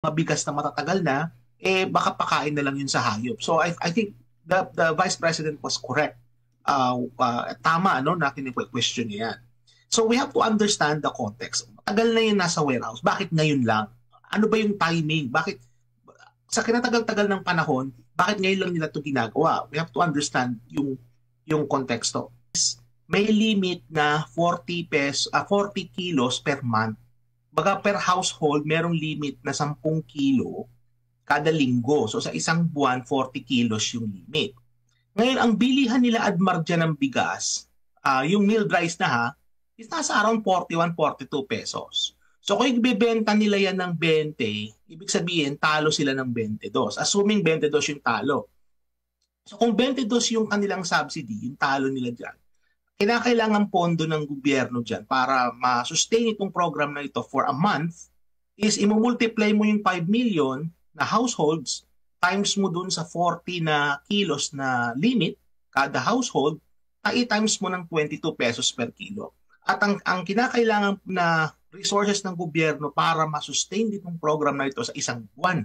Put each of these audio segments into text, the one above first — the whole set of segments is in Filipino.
mabigas na matatagal na, baka pakain na lang yun sa hayop. So I think the Vice President was correct. Tama, no, na kini-question niya yan. So we have to understand the context. Matagal na yun nasa warehouse. Bakit ngayon lang? Ano ba yung timing? Bakit sa kinatagal-tagal ng panahon, bakit ngayon lang nila ito ginagawa? We have to understand yung konteksto. May limit na 40 kilos per month. Baga per household, merong limit na 10 kilo kada linggo. So sa isang buwan, 40 kilos yung limit. Ngayon, ang bilihan nila Admar dyan ng bigas, yung milled rice na ha, is nasa around 41, 42 pesos. So kung ibebenta nila yan ng 20, ibig sabihin, talo sila ng 22. Assuming 22 yung talo. So kung 22 yung kanilang subsidy, yung talo nila dyan, kinakailangan pondo ng gobyerno dyan para ma-sustain itong program na ito for a month is imumultiply mo yung 5 million na households times mo dun sa 40 na kilos na limit kada household, i-times mo ng 22 pesos per kilo. At ang kinakailangan na resources ng gobyerno para ma-sustain itong program na ito sa isang buwan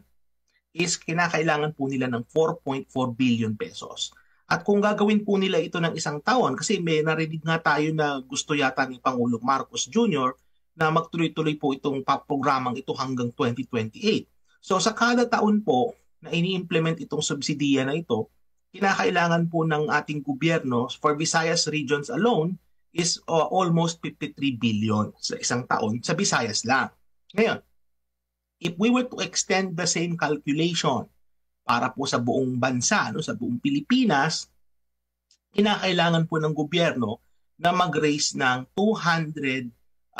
is kinakailangan po nila ng 4.4 billion pesos. At kung gagawin po nila ito ng isang taon, kasi may narinig nga tayo na gusto yata ni Pangulong Marcos Jr. na magtuloy-tuloy po itong programang ito hanggang 2028. So sa kada taon po na ini-implement itong subsidiya na ito, kinakailangan po ng ating gobyerno for Visayas regions alone is almost 53 billion sa isang taon sa Visayas lang. Ngayon, if we were to extend the same calculation para po sa buong bansa, no, sa buong Pilipinas, kinakailangan po ng gobyerno na mag-raise ng 274.5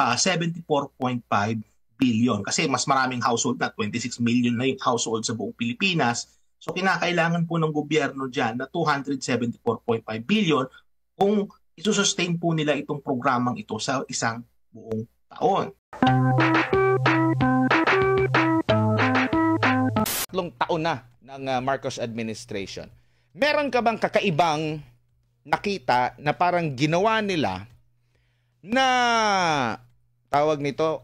billion. Kasi mas maraming household na, 26 million na yung household sa buong Pilipinas. So kinakailangan po ng gobyerno dyan na 274.5 billion kung isusustain po nila itong programang ito sa isang buong taon. 3 taon na ng Marcos administration. Meron ka bang kakaibang nakita na parang ginawa nila na tawag nito,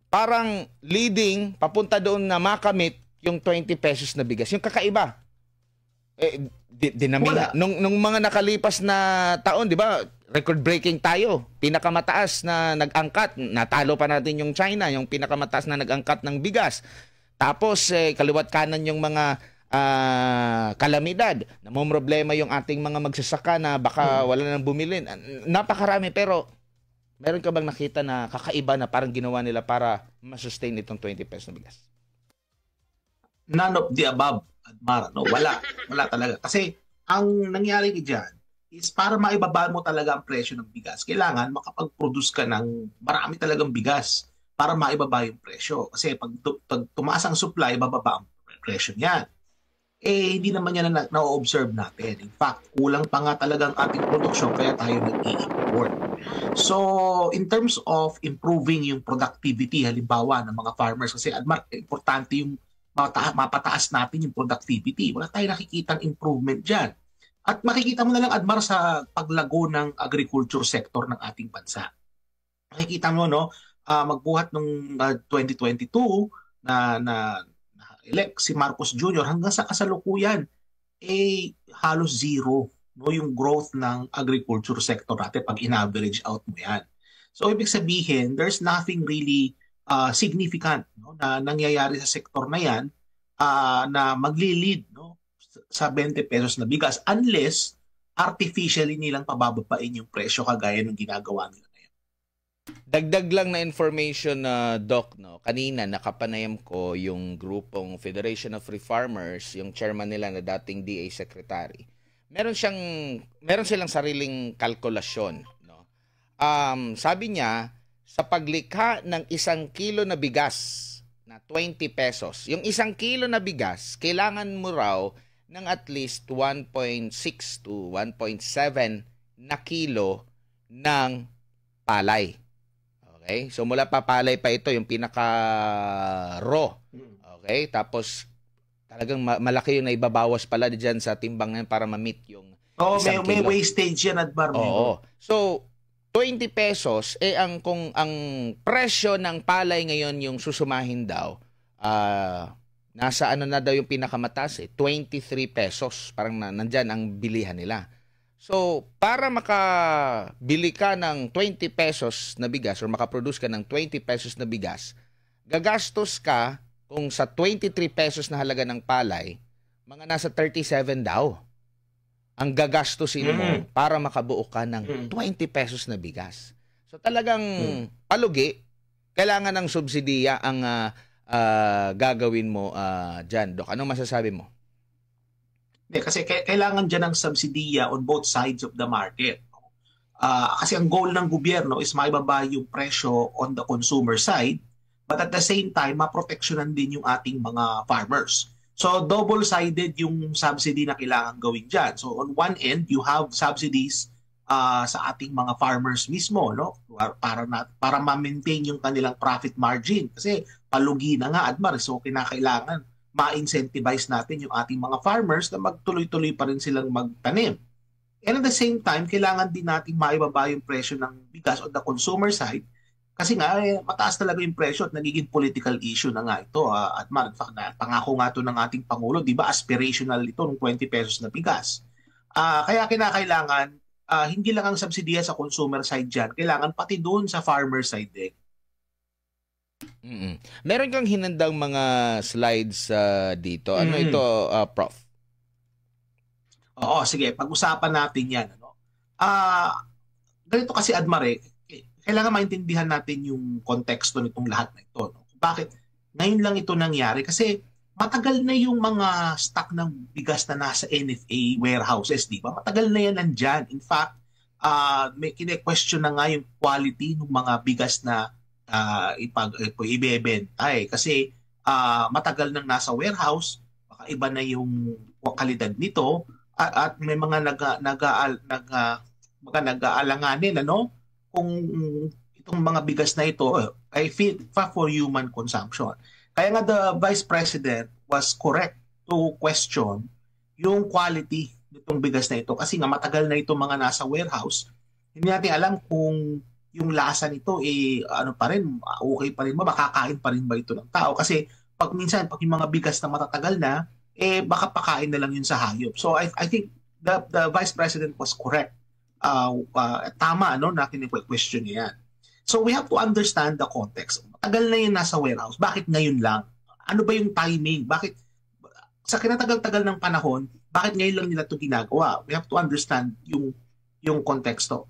parang leading papunta doon na makamit yung 20 pesos na bigas? Yung kakaiba. Nung mga nakalipas na taon, di ba, record-breaking tayo. Pinakamataas na nag-angkat. Natalo pa natin yung China, yung pinakamataas na nag-angkat ng bigas. Tapos, kaliwat kanan yung mga kalamidad. Namumroblema yung ating mga magsasaka na baka wala nang bumili. Napakarami, pero meron ka bang nakita na kakaiba na parang ginawa nila para ma-sustain itong 20 pesos na bigas? None of the above, Admar. No, wala talaga. Kasi ang nangyari dyan is para maibaba mo talaga ang presyo ng bigas, kailangan makapag-produce ka ng marami talagang bigas para maibaba yung presyo. Kasi pag tumaas ang supply, bababa ang presyo niyan. Hindi naman yan na-observe natin. In fact, kulang pa nga talagang ating produksyon kaya tayo nag-i-import. So, in terms of improving yung productivity, halimbawa ng mga farmers, kasi Admar, importante yung mapataas natin yung productivity. Wala tayong nakikitang improvement dyan. At makikita mo na lang, Admar, sa paglago ng agriculture sector ng ating bansa. Makikita mo, no, magbuhat ng 2022 na elect si Marcos Jr. hanggang sa kasalukuyan, halos zero, no, yung growth ng agriculture sector natin pag in-average out mo yan. So, ibig sabihin, there's nothing really significant, no, na nangyayari sa sektor na yan na magli-lead, no, sa 20 pesos na bigas unless artificially nilang pabababain yung presyo kagaya ng ginagawa nila. Dagdag lang na information na Doc, no, kanina nakapanayam ko yung grupong Federation of Free Farmers, yung chairman nila na dating DA secretary. Meron silang sariling kalkulasyon, no. Sabi niya, sa paglikha ng 1 kilo na bigas na 20 pesos, yung 1 kilo na bigas, kailangan mo raw ng at least 1.6 to 1.7 na kilo ng palay. Okay? So mula pa palay pa ito, yung pinaka-raw. Okay? Tapos talagang malaki yung naibabawas pala diyan sa timbang na para ma-meet yung may wastage yan, Admar. Oo. So 20 pesos, kung ang presyo ng palay ngayon yung susumahin daw, nasa ano na daw yung pinakamataas 23 pesos. Parang nandyan ang bilihan nila. So, para makabili ka ng 20 pesos na bigas or makaproduce ka ng 20 pesos na bigas, gagastos ka kung sa 23 pesos na halaga ng palay, mga nasa 37 daw ang gagastusin mo para makabuo ka ng 20 pesos na bigas. So, talagang palugi, kailangan ng subsidiya ang gagawin mo dyan, Doc. Anong masasabi mo? Kasi kailangan dyan ng subsidiya on both sides of the market. Kasi ang goal ng gobyerno is maibaba yung presyo on the consumer side, but at the same time, maproteksyonan din yung ating mga farmers. So double-sided yung subsidy na kailangan gawin dyan. So on one end, you have subsidies sa ating mga farmers mismo, no? Para ma-maintain yung kanilang profit margin. Kasi palugi na nga, Admar, so kinakailangan ma-incentivize natin yung ating mga farmers na magtuloy-tuloy pa rin silang magtanim. And at the same time, kailangan din natin maibaba yung presyo ng bigas on the consumer side kasi nga, mataas talaga yung presyo at nagiging political issue na nga ito. Admar, pangako nga ito ng ating Pangulo, di ba aspirational ito ng 20 pesos na bigas. Kaya kinakailangan, hindi lang ang subsidiya sa consumer side dyan, kailangan pati doon sa farmer side din. Meron kang hinandang mga slides dito. Ano ito, Prof? Oo, sige. Pag-usapan natin yan. Ganito kasi, Admar, kailangan maintindihan natin yung konteksto nitong lahat na ito. No? Bakit ngayon lang ito nangyari? Kasi matagal na yung mga stock ng bigas na nasa NFA warehouses, di ba? Matagal na yan nandyan. In fact, may kine-question na nga yung quality ng mga bigas na ibebenta. Kasi matagal nang nasa warehouse, baka iba na yung kalidad nito at may mga nag-aalanganin, kung itong mga bigas na ito ay fit for human consumption. Kaya nga the Vice President was correct to question yung quality nitong bigas na ito kasi nga matagal na itong mga nasa warehouse. Hindi natin alam kung yung lasa nito ano pa rin, okay pa rin ba, makakain pa rin ba ito ng tao? Kasi pag minsan, pag yung mga bigas na matatagal na, baka pakain na lang yun sa hayop. So I think the Vice President was correct. Tama na kini-question niya yan. So we have to understand the context. Matagal na yun nasa warehouse. Bakit ngayon lang? Ano ba yung timing? Bakit sa kinatagal-tagal ng panahon, bakit ngayon lang nila ito ginagawa? We have to understand yung konteksto.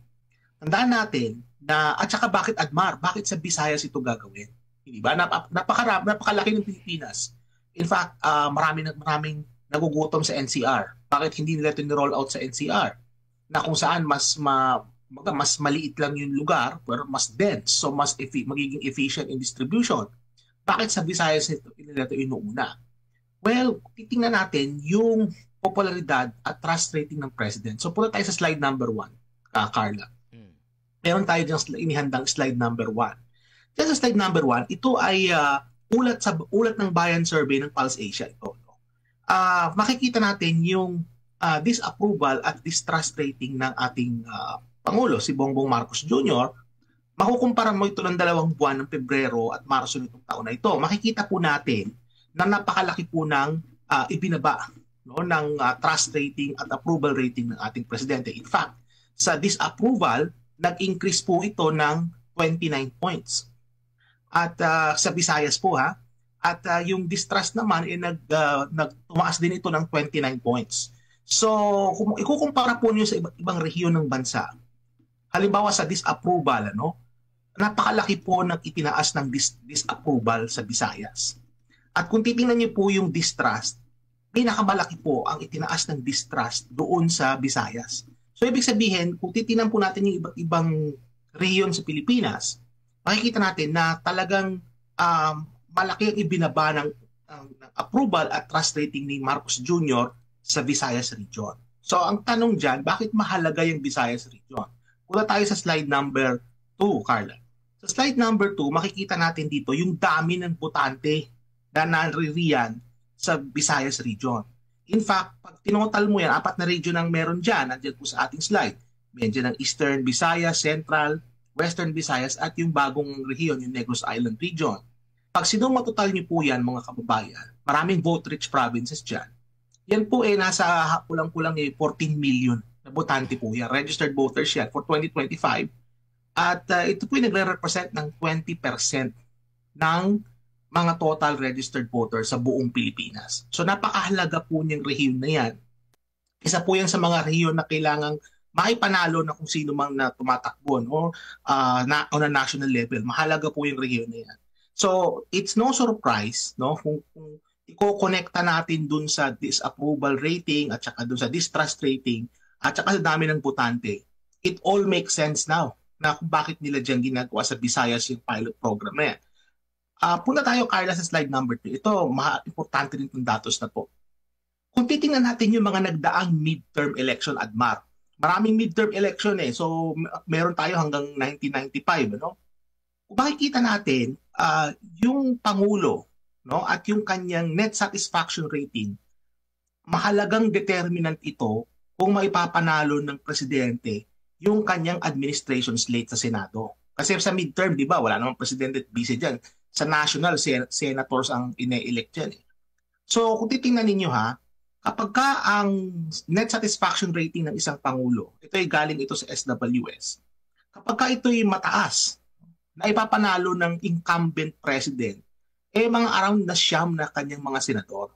Tandaan natin na, at saka bakit Admar? Bakit sa Visayas ito gagawin? Hindi ba? Napakalaki ng Pilipinas. In fact, maraming nagugutom sa NCR. Bakit hindi nila ito ni-roll out sa NCR? Na kung saan mas maliit lang yung lugar pero mas dense, so magiging efficient in distribution. Bakit sa Visayas nila ito inuuna? Well, titingnan natin yung popularidad at trust rating ng President. So punta tayo sa slide number 1, Carla. Meron tayo diyang inihandang slide number 1. Diyan sa slide number 1, ito ay ulat ng Bayan Survey ng Pulse Asia. Makikita natin yung disapproval at distrust rating ng ating Pangulo, si Bongbong Marcos Jr., makukumpara mo ito ng 2 buwan ng Pebrero at Marso nitong taon na ito. Makikita po natin na napakalaki po ng ibinaba ng trust rating at approval rating ng ating Presidente. In fact, sa disapproval, nag-increase po ito ng 29 points. At sa Visayas po at yung distrust naman tumaas din ito ng 29 points. So, kung ikukumpara po niyo sa ibang rehiyon ng bansa, halimbawa sa disapproval, napakalaki po ng itinaas ng disapproval sa Visayas. At kung titingnan niyo po yung distrust, pinakamalaki po ang itinaas ng distrust doon sa Visayas. So, ibig sabihin, kung titingnan po natin yung iba't ibang rehiyon sa Pilipinas, makikita natin na talagang malaki ang ibinaba ng approval at trust rating ni Marcos Jr. sa Visayas region. So ang tanong dyan, bakit mahalaga yung Visayas region? Punta tayo sa slide number 2, Carla. Sa slide number 2, makikita natin dito yung dami ng botante na naririyan sa Visayas region. In fact, pag tinotal mo yan, 4 na region ang meron dyan, nandiyan po sa ating slide. Meron dyan ang Eastern Visayas, Central, Western Visayas, at yung bagong rehiyon, yung Negros Island region. pag sinumatotal niyo po yan, mga kababayan, maraming vote-rich provinces dyan, yan po nasa kulang-kulang 14 million na botante po yan. Registered voters yan for 2025. At ito po nagre-represent ng 20% ng mga total registered voters sa buong Pilipinas. So napakahalaga po niyang rehiyon na yan. Isa po yan sa mga rehiyon na kailangang maipanalo na kung sino mang na tumatakbo on a national level. Mahalaga po yung rehiyon na yan. So it's no surprise kung i-connecta natin dun sa disapproval rating at saka dun sa distrust rating at saka sa dami ng botante. It all makes sense now na kung bakit nila dyan ginagawa sa Visayas yung pilot program na yan. Punta tayo, Carla, sa slide number 2. Ito, importante rin itong datos na po. Kung titingnan natin yung mga nagdaang midterm election, Admar, maraming midterm election so meron tayo hanggang 1995. Kung makikita natin, yung Pangulo at yung kanyang net satisfaction rating, mahalagang determinant ito kung maipapanalo ng presidente yung kanyang administration slate sa Senado. Kasi sa midterm, di ba, wala namang presidente at vice dyan. Sa national, senators ang ine-elect dyan. So kung titingnan ninyo kapag ka ang net satisfaction rating ng isang Pangulo, ito ay galing ito sa SWS, kapag ka ito ay mataas, na ipapanalo ng incumbent president, mga around na siyam na kanyang mga senador.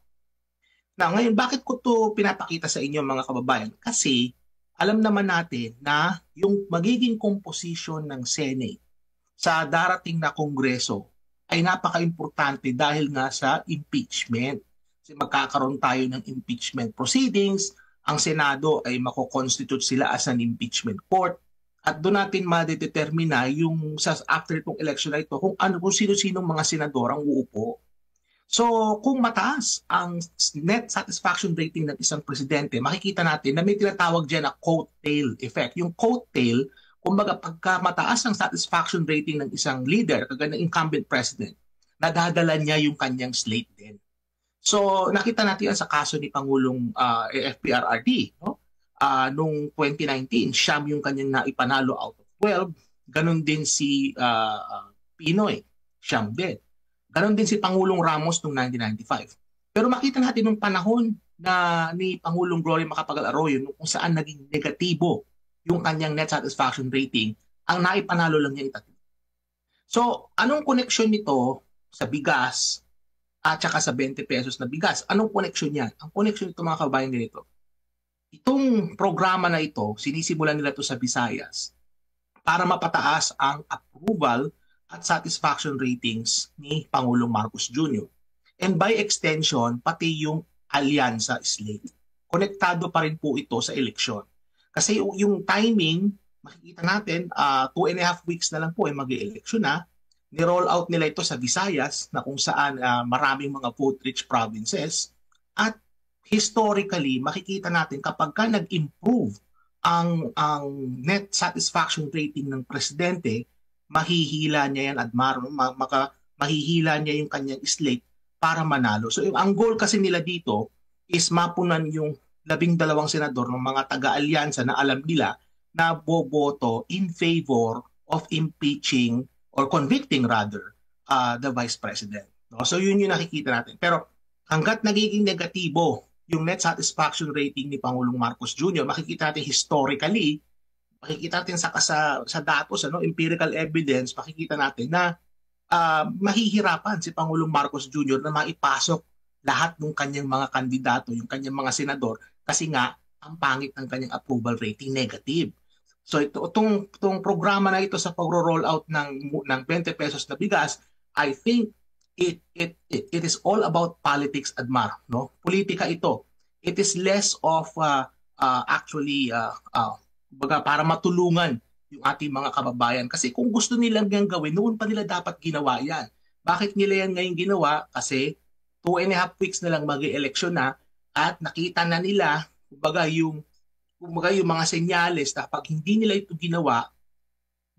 Na ngayon, bakit ko to pinapakita sa inyo, mga kababayan? Kasi alam naman natin na yung magiging composition ng Senate sa darating na Kongreso ay napaka-importante dahil nga sa impeachment. Kasi magkakaroon tayo ng impeachment proceedings, ang Senado ay mako-constitute sila as an impeachment court, at doon natin madedetermina yung after itong election na ito kung sino-sino mga senador ang uupo. So kung mataas ang net satisfaction rating ng isang presidente, makikita natin na may tinatawag dyan na coattail effect. Yung coattail, kumbaga pagka mataas ang satisfaction rating ng isang leader, kagaya ng incumbent president, nadadala niya yung kanyang slate din. So nakita natin yan sa kaso ni Pangulong FPRRD. Noong 2019, siyam yung kanyang naipanalo out of 12. Ganon din si Pinoy, siyam din. Ganon din si Pangulong Ramos noong 1995. Pero makita natin nung panahon na ni Pangulong Gloria Macapagal-Arroyo kung saan naging negatibo yung kanyang net satisfaction rating, ang naipanalo lang niya itatlo. So, anong connection nito sa bigas at saka sa 20 pesos na bigas? Anong connection niyan? Ang connection nito, mga kababayan, ganito. Itong programa na ito, sinisimulan nila ito sa Visayas para mapataas ang approval at satisfaction ratings ni Pangulong Marcos Jr. And by extension, pati yung alyansa slate. Konektado pa rin po ito sa eleksyon. Kasi yung timing, makikita natin, 2.5 weeks na lang po ay mag-eleksyon na. Ni-roll out nila ito sa Visayas na kung saan maraming mga vote-rich provinces. At historically, makikita natin kapag ka nag-improve ang net satisfaction rating ng presidente, mahihila niya yan at mahihila niya yung kanyang slate para manalo. So ang goal kasi nila dito is mapunan yung 12 senador ng mga taga-alyansa na alam nila na boboto in favor of impeaching or convicting rather the Vice President. So yun yung nakikita natin. Pero hanggat nagiging negatibo yung net satisfaction rating ni Pangulong Marcos Jr., makikita natin historically, makikita natin sa datos, empirical evidence, makikita natin na mahihirapan si Pangulong Marcos Jr. na maipasok lahat ng kanyang mga kandidato, yung kanyang mga senador, kasi nga ang pangit ng kanyang approval rating negative. So itong programa na ito sa pagro-roll out ng 20 pesos na bigas, I think it is all about politics, Admar, politika ito. It is less of para matulungan yung ating mga kababayan. Kasi kung gusto nilang yan gawin, noon pa nila dapat ginawa yan. Bakit nila yan ngayon ginawa? Kasi 2.5 weeks na lang mag-eleksyon na at nakita na nila yung mga senyales na pag hindi nila ito ginawa,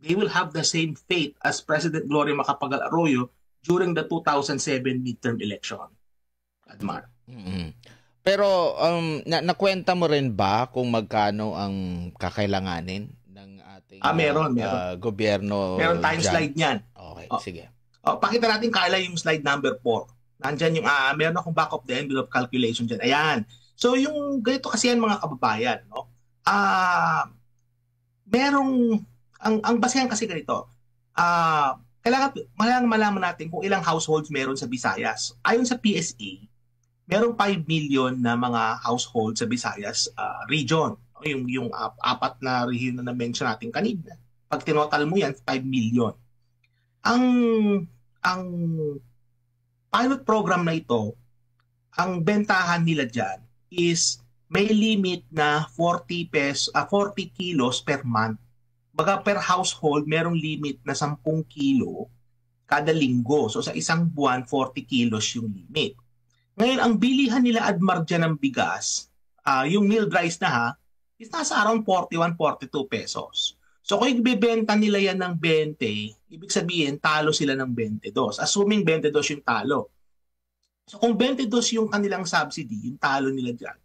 they will have the same fate as President Gloria Macapagal-Arroyo during the 2007 midterm election. Admar. Mm-hmm. Pero nakwenta mo rin ba kung magkano ang kakailanganin ng ating meron. gobyerno? Meron time slide niyan. Okay, sige. Pakita natin, Carla, yung slide number 4. Nandyan yung, meron akong back of the envelope calculation dyan. Ayan. So yung ganito kasi yan mga kababayan, no? Merong, ang basehan kasi ganito, kailangan malaman natin kung ilang households meron sa Visayas. Ayon sa PSA, merong 5 million na mga households sa Visayas region. Yung apat na region na na-mention natin kanina. Pag tinotal mo yan, 5 million. Ang pilot program na ito, ang bentahan nila dyan is may limit na 40 kilos per month. Baga per household, merong limit na 10 kilo kada linggo. So sa isang buwan, 40 kilos yung limit. Ngayon, ang bilihan nila Admar dyan ng bigas, yung milled rice na ha, is nasa around 41, 42 pesos. So kung ibibenta nila yan ng 20, ibig sabihin talo sila ng 22. Assuming 22 yung talo. So kung 22 yung kanilang subsidy, yung talo nila dyan,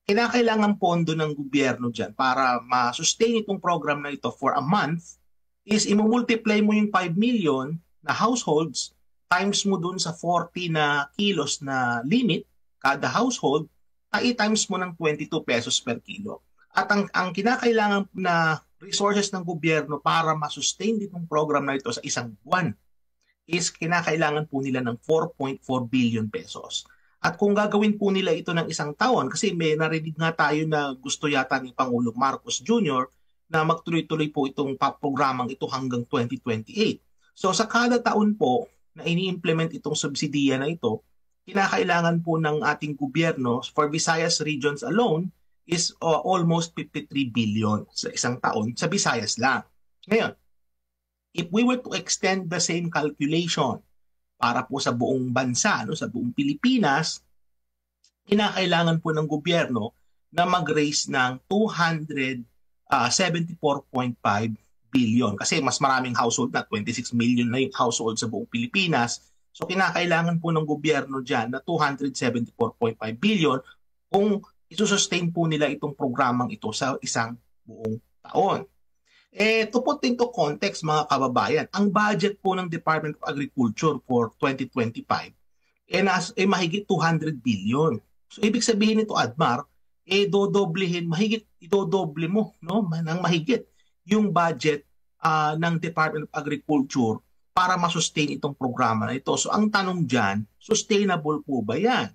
kinakailangan pondo ng gobyerno dyan para ma-sustain itong program na ito for a month is imumultiply mo yung 5 million na households times mo dun sa 40 na kilos na limit kada household, times mo ng 22 pesos per kilo. At ang kinakailangan na resources ng gobyerno para ma-sustain itong program na ito sa isang buwan is kinakailangan po nila ng 4.4 billion pesos. At kung gagawin po nila ito ng isang taon, kasi may narinig nga tayo na gusto yata ni Pangulong Marcos Jr. na magtuloy-tuloy po itong programang ito hanggang 2028. So sa kada taon po na ini-implement itong subsidiya na ito, kinakailangan po ng ating gobyerno for Visayas regions alone is almost 53 billion sa isang taon sa Visayas lang. Ngayon, if we were to extend the same calculation para po sa buong bansa, sa buong Pilipinas, kinakailangan po ng gobyerno na mag-raise ng 274.5 billion. Kasi mas maraming household na, 26 million na yung household sa buong Pilipinas. So kinakailangan po ng gobyerno dyan na 274.5 billion kung isusustain po nila itong programang ito sa isang buong taon. To put into context mga kababayan, ang budget po ng Department of Agriculture for 2025 mahigit 200 billion. So ibig sabihin nito, Admar, idodoble mo ng mahigit yung budget ng Department of Agriculture para masustain itong programa na ito. So ang tanong dyan, sustainable po ba yan?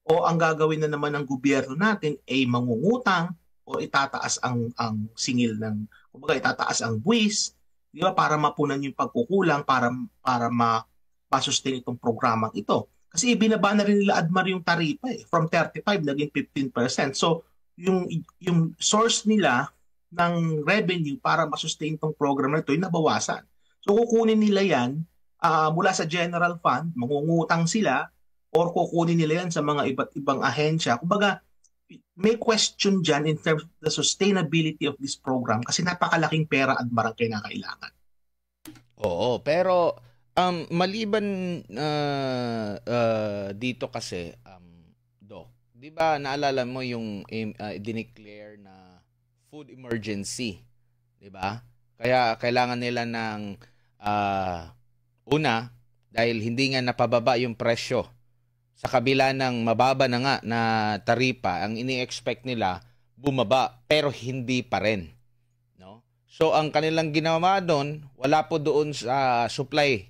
O ang gagawin na naman ng gobyerno natin ay mangungutang o itataas ang singil ng, kumbaga itataas ang buwis, di ba, para mapunan yung pagkukulang para ma-sustain itong programang ito. Kasi ibinaba na rin nila, Admar, yung taripa from 35 naging 15%. So yung source nila ng revenue para ma-sustain itong program na ito ay nabawasan. So kukunin nila yan mula sa general fund, mangungutang sila, or kukunin nila yan sa mga iba't ibang ahensya. Kumbaga, may question dyan in terms of the sustainability of this program kasi napakalaking pera at barang kinakailangan. Oo, pero maliban dito kasi, Doc, di ba naalala mo yung dineclare na food emergency, di ba? Kaya kailangan nila ng una, dahil hindi nga napababa yung presyo, sa kabila ng mababa na nga na taripa, ang ini-expect nila bumaba pero hindi pa rin, no? So ang kanilang ginawa doon, wala po doon sa supply,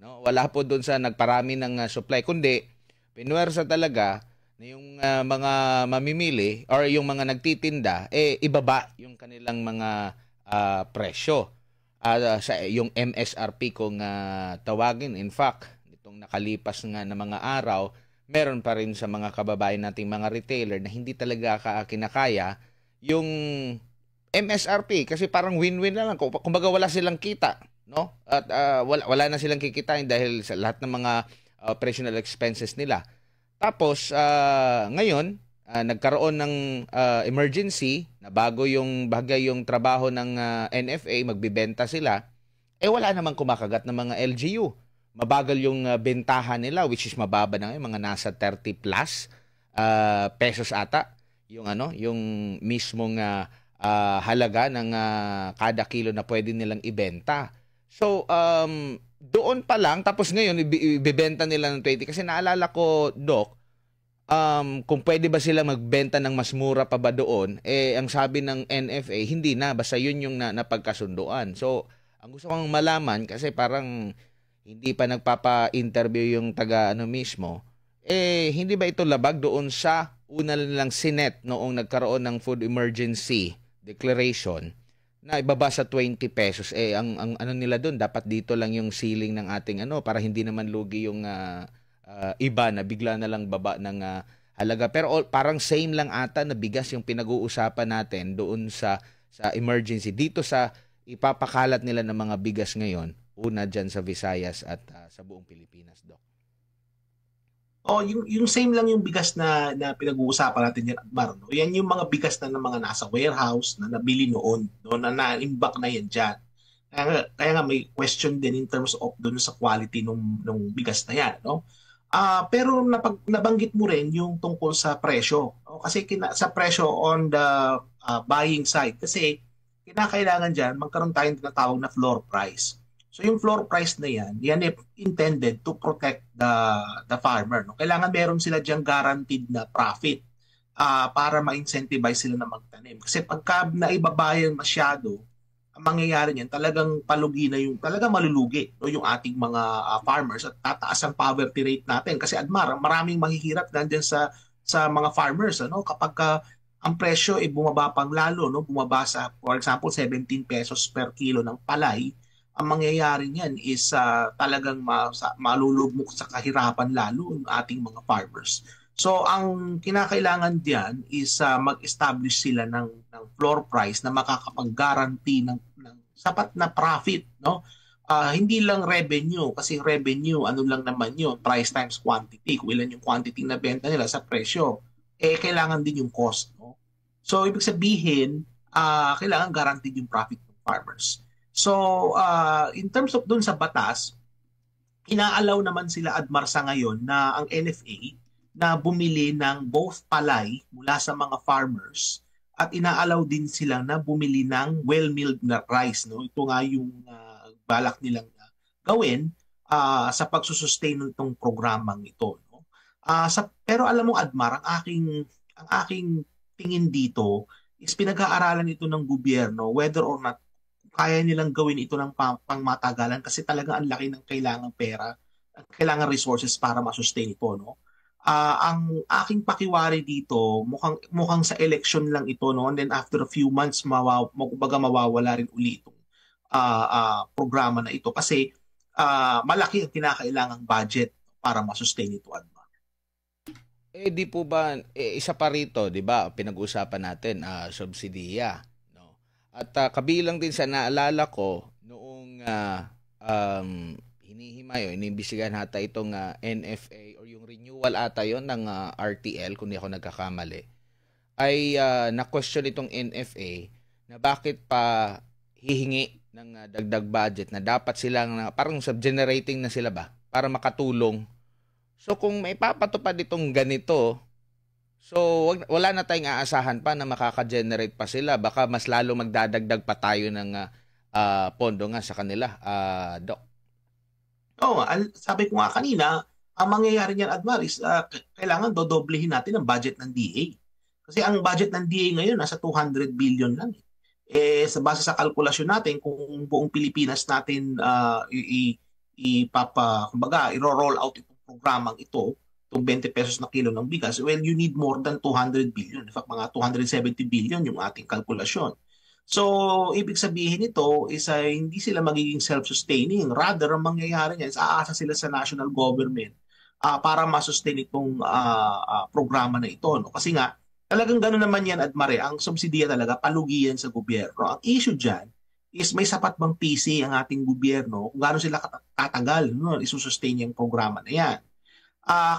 no? Wala po doon sa nagparami ng supply, kundi pinuwersa talaga na yung mga mamimili or yung mga nagtitinda ibaba yung kanilang mga presyo. Sa yung MSRP kung tawagin. In fact, itong nakalipas nga na mga araw, meron pa rin sa mga kababayan nating mga retailer na hindi talaga kinakaya yung MSRP kasi parang win-win na lang. Kumbaga wala silang kita, no? At wala na silang kikitain dahil sa lahat ng mga operational expenses nila. Tapos ngayon, nagkaroon ng emergency na bago yung trabaho ng NFA, magbibenta sila, wala namang kumakagat ng mga LGU. Mabagal yung bentahan nila, which is mababa na ngayon, mga nasa 30 plus pesos ata yung mismong halaga ng kada kilo na pwede nilang ibenta. So doon pa lang, tapos ngayon ibebenta nila ng 20. Kasi naalala ko, Doc, kung pwede ba sila magbenta ng mas mura pa ba doon, ang sabi ng NFA, hindi na, basta yun yung napagkasunduan. So, ang gusto kong malaman, kasi parang hindi pa nagpapa-interview yung taga mismo, hindi ba ito labag doon sa una nilang sinet noong nagkaroon ng food emergency declaration na ibaba sa 20 pesos? Ang ano nila doon, dapat dito lang yung ceiling ng ating para hindi naman lugi yung iba na bigla na lang baba ng halaga. Pero parang same lang ata na bigas yung pinag-uusapan natin doon sa emergency. Dito sa ipapakalat nila ng mga bigas ngayon, una dyan sa Visayas at sa buong Pilipinas, Doc. Yung same lang yung bigas na pinag-uusapan natin yan, Mar, no? Yan yung mga bigas na ng mga nasa warehouse na nabili noon, no? Na na-imbak na yan dyan. Kaya nga may question din in terms of doon sa quality nung bigas na yan, no? Pero nabanggit mo rin yung tungkol sa presyo, no? Kasi sa presyo on the buying side, kasi kinakailangan dyan magkaroon tayong tinatawag na floor price. So yung floor price na yan intended to protect the farmer, no? Kailangan meron sila diyang guaranteed na profit para ma-incentivize sila na magtanim. Kasi pagka naibabayan masyado, ang mangyayari niyan, talagang palugi na talagang malulugi, no, yung ating mga farmers at tataas ang poverty rate natin. Kasi Admar, maraming mahihirap nandiyan sa mga farmers, ano, kapag ang presyo bumaba pang lalo, no, bumaba sa, for example, 17 pesos per kilo ng palay. Ang mangyayari niyan is talagang malulugmok sa kahirapan lalo yung ating mga farmers. So ang kinakailangan diyan is mag-establish sila ng floor price na makakapag-guarantee ng sapat na profit, no? Hindi lang revenue, kasi revenue ano lang naman 'yun, price times quantity. Kung ilan yung quantity na benta nila sa presyo, kailangan din yung cost, no? So ibig sabihin, kailangan guaranteed yung profit ng farmers. So in terms of dun sa batas, inaalaw naman sila, Admar, sa ngayon na ang NFA na bumili ng both palay mula sa mga farmers at inaalaw din sila na bumili ng well-milled na rice, no? Ito nga yung balak nilang gawin sa pagsusustain nitong programang ito, no? Pero alam mo, Admar, ang aking tingin dito is pinag-aaralan ito ng gobyerno whether or not kaya nilang gawin ito ng pangmatagalan, kasi talaga ang laki ng kailangang pera, kailangan resources para ma-sustain ito, no? Ang aking pakiwari dito, mukhang sa election lang ito, no? And then after a few months, mawawala rin uli itong programa na ito, kasi malaki ang kinakailangang budget para ma-sustain ito, Adma. Di po ba, isa pa rito, di ba, pinag-uusapan natin, subsidiya, no? At kabilang din sa naalala ko, noong hinihimay o inimbisigan hata itong NFA or yung renewal ata yon ng RTL, kung di ako nagkakamali, ay na-question itong NFA na bakit pa hihingi ng dagdag budget na dapat silang parang sub-generating na sila ba para makatulong. So kung may papatupad itong ganito, so wala na tayong aasahan pa na makaka-generate pa sila. Baka mas lalo magdadagdag pa tayo ng pondo nga sa kanila, Doc. Sabi ko nga kanina, ang mangyayari niyan, Admar, is kailangan dodoblehin natin ang budget ng DA. Kasi ang budget ng DA ngayon nasa 200 billion lang. Sa base sa kalkulasyon natin, kung buong Pilipinas natin i-roll out itong programang ito, itong 20 pesos na kilo ng bigas, well, you need more than 200 billion. In fact, mga 270 billion yung ating kalkulasyon. So, ibig sabihin nito is hindi sila magiging self-sustaining. Rather, ang mangyayari niyan is aasa sila sa national government para masustain itong programa na ito, no? Kasi nga, talagang gano'n naman yan, Admare. Ang subsidiya talaga, palugiyan sa gobyerno. Ang issue dyan is may sapat bang PC ang ating gobyerno kung gano'n sila katagal, no, isusustain yung programa na yan.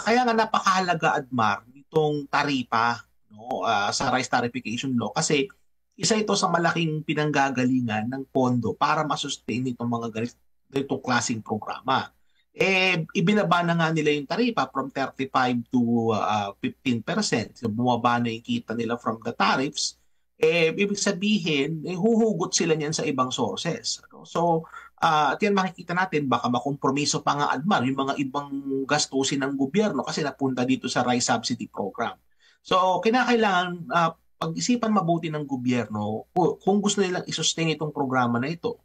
Kaya nga napakahalaga, Admar, itong taripa, no, sa rice tariffication law, kasi isa ito sa malaking pinanggagalingan ng pondo para masustain itong mga ganitong klaseng programa. Ibinaba na nga nila yung taripa from 35 to 15%. So, bumaba na yung kita nila from the tariffs. Ibig sabihin, huhugot sila niyan sa ibang sources. So, At yan makikita natin, baka makompromiso pa nga Admar yung mga ibang gastusin ng gobyerno kasi napunta dito sa rice subsidy program. So kinakailangan pag-isipan mabuti ng gobyerno kung gusto nilang i-sustain itong programa na ito.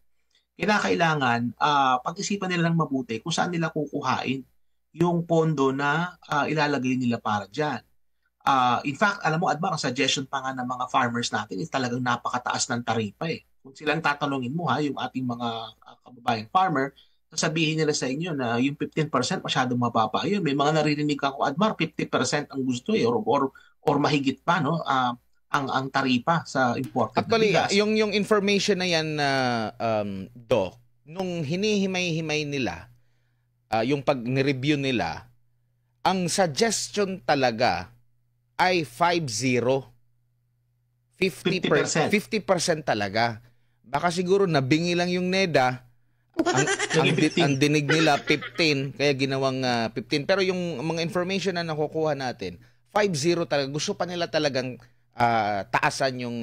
Kinakailangan pag-isipan nila ng mabuti kung saan nila kukuhain yung pondo na ilalagay nila para dyan. In fact, alam mo, Admar, ang suggestion pa nga ng mga farmers natin is talagang napakataas ng taripa eh. Kung silang tatanungin mo yung ating mga kababayang farmer, sasabihin nila sa inyo na yung 15% masyadong mababa yun. May mga naririnig ako, Admar, 50% ang gusto or mahigit pa, no? Ang taripa sa imported Actually, na bigas. yung information na yan na Doc, nung hinihimay-himay nila, yung pag-review nila, ang suggestion talaga ay 50%. 50% talaga. Baka siguro nabingi lang yung NEDA. Ang dinig nila 15, kaya ginawang 15. Pero yung mga information na nakukuha natin, 50 talaga. Gusto pa nila talagang taasan yung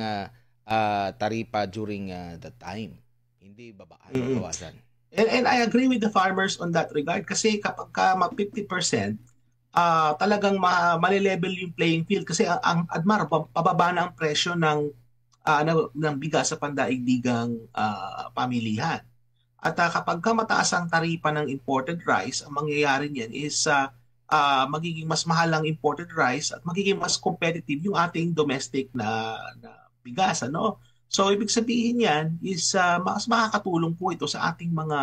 taripa during the time. Hindi bawasan. And I agree with the farmers on that regard kasi kapag ka 50%, talagang malilevel yung playing field kasi ang Admar, pababa na ang presyo ng bigas sa pandaigdigang pamilihan. At kapag ka mataas ang taripa ng imported rice, ang mangyayari niyan is magiging mas mahal ang imported rice at magiging mas competitive yung ating domestic na bigas. Ano? So ibig sabihin yan is mas makakatulong po ito sa ating mga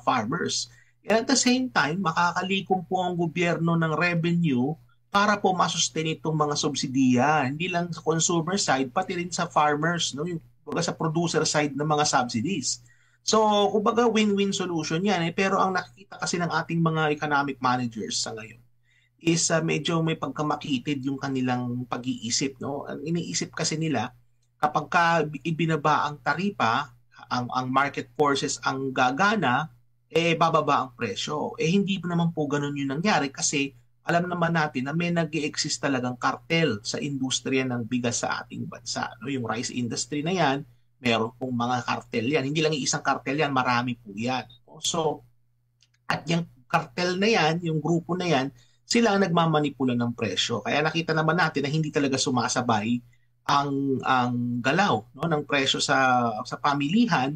farmers. And at the same time, makakalikom po ang gobyerno ng revenue para po masustain itong mga subsidiya. Hindi lang sa consumer side, pati rin sa farmers, no? Yung sa producer side ng mga subsidies. So, kumbaga win-win solution yan. Pero ang nakikita kasi ng ating mga economic managers sa ngayon is medyo may pagkamakitid yung kanilang pag-iisip. No? Ang iniisip kasi nila, kapag ibinaba ang taripa, ang market forces ang gagana, bababa ang presyo. Hindi naman po ganun yung nangyari kasi alam naman natin na may nag-i-exist talagang kartel sa industriya ng bigas sa ating bansa. No? Yung rice industry na yan, meron pong mga kartel yan. Hindi lang isang kartel yan, marami po yan. So, at yung kartel na yan, yung grupo na yan, sila ang nagmamanipula ng presyo. Kaya nakita naman natin na hindi talaga sumasabay ang galaw, no, ng presyo sa pamilihan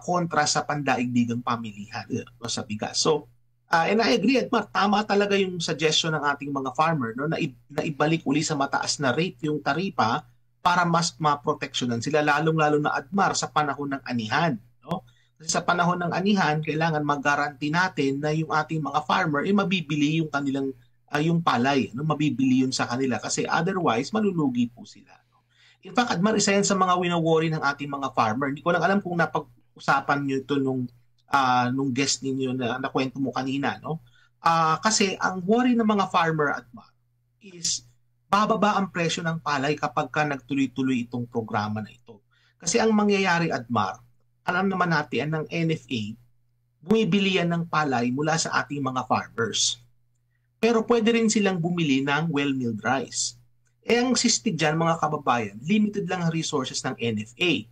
kontra sa pandaigdigang pamilihan sa bigas. So, and I agree, Admar, tama talaga yung suggestion ng ating mga farmer, no, na ibalik uli sa mataas na rate yung taripa para mas maproteksyonan sila, lalong-lalo na Admar sa panahon ng anihan. No? Kasi sa panahon ng anihan, kailangan mag-guarantee natin na yung ating mga farmer mabibili yung kanilang yung palay. No? Mabibili yun sa kanila kasi otherwise malulugi po sila. No? In fact, Admar, isa yan sa mga wino-worry ng ating mga farmer. Hindi ko lang alam kung napag-usapan nyo ito nung guest ninyo na nakwento mo kanina. No? Kasi ang worry ng mga farmer, Admar, is bababa ang presyo ng palay kapag ka nagtuloy-tuloy itong programa na ito. Kasi ang mangyayari, Admar, alam naman natin ng NFA, bumibili yan ng palay mula sa ating mga farmers. Pero pwede rin silang bumili ng well-milled rice. Ang sistig dyan, mga kababayan, limited lang ang resources ng NFA.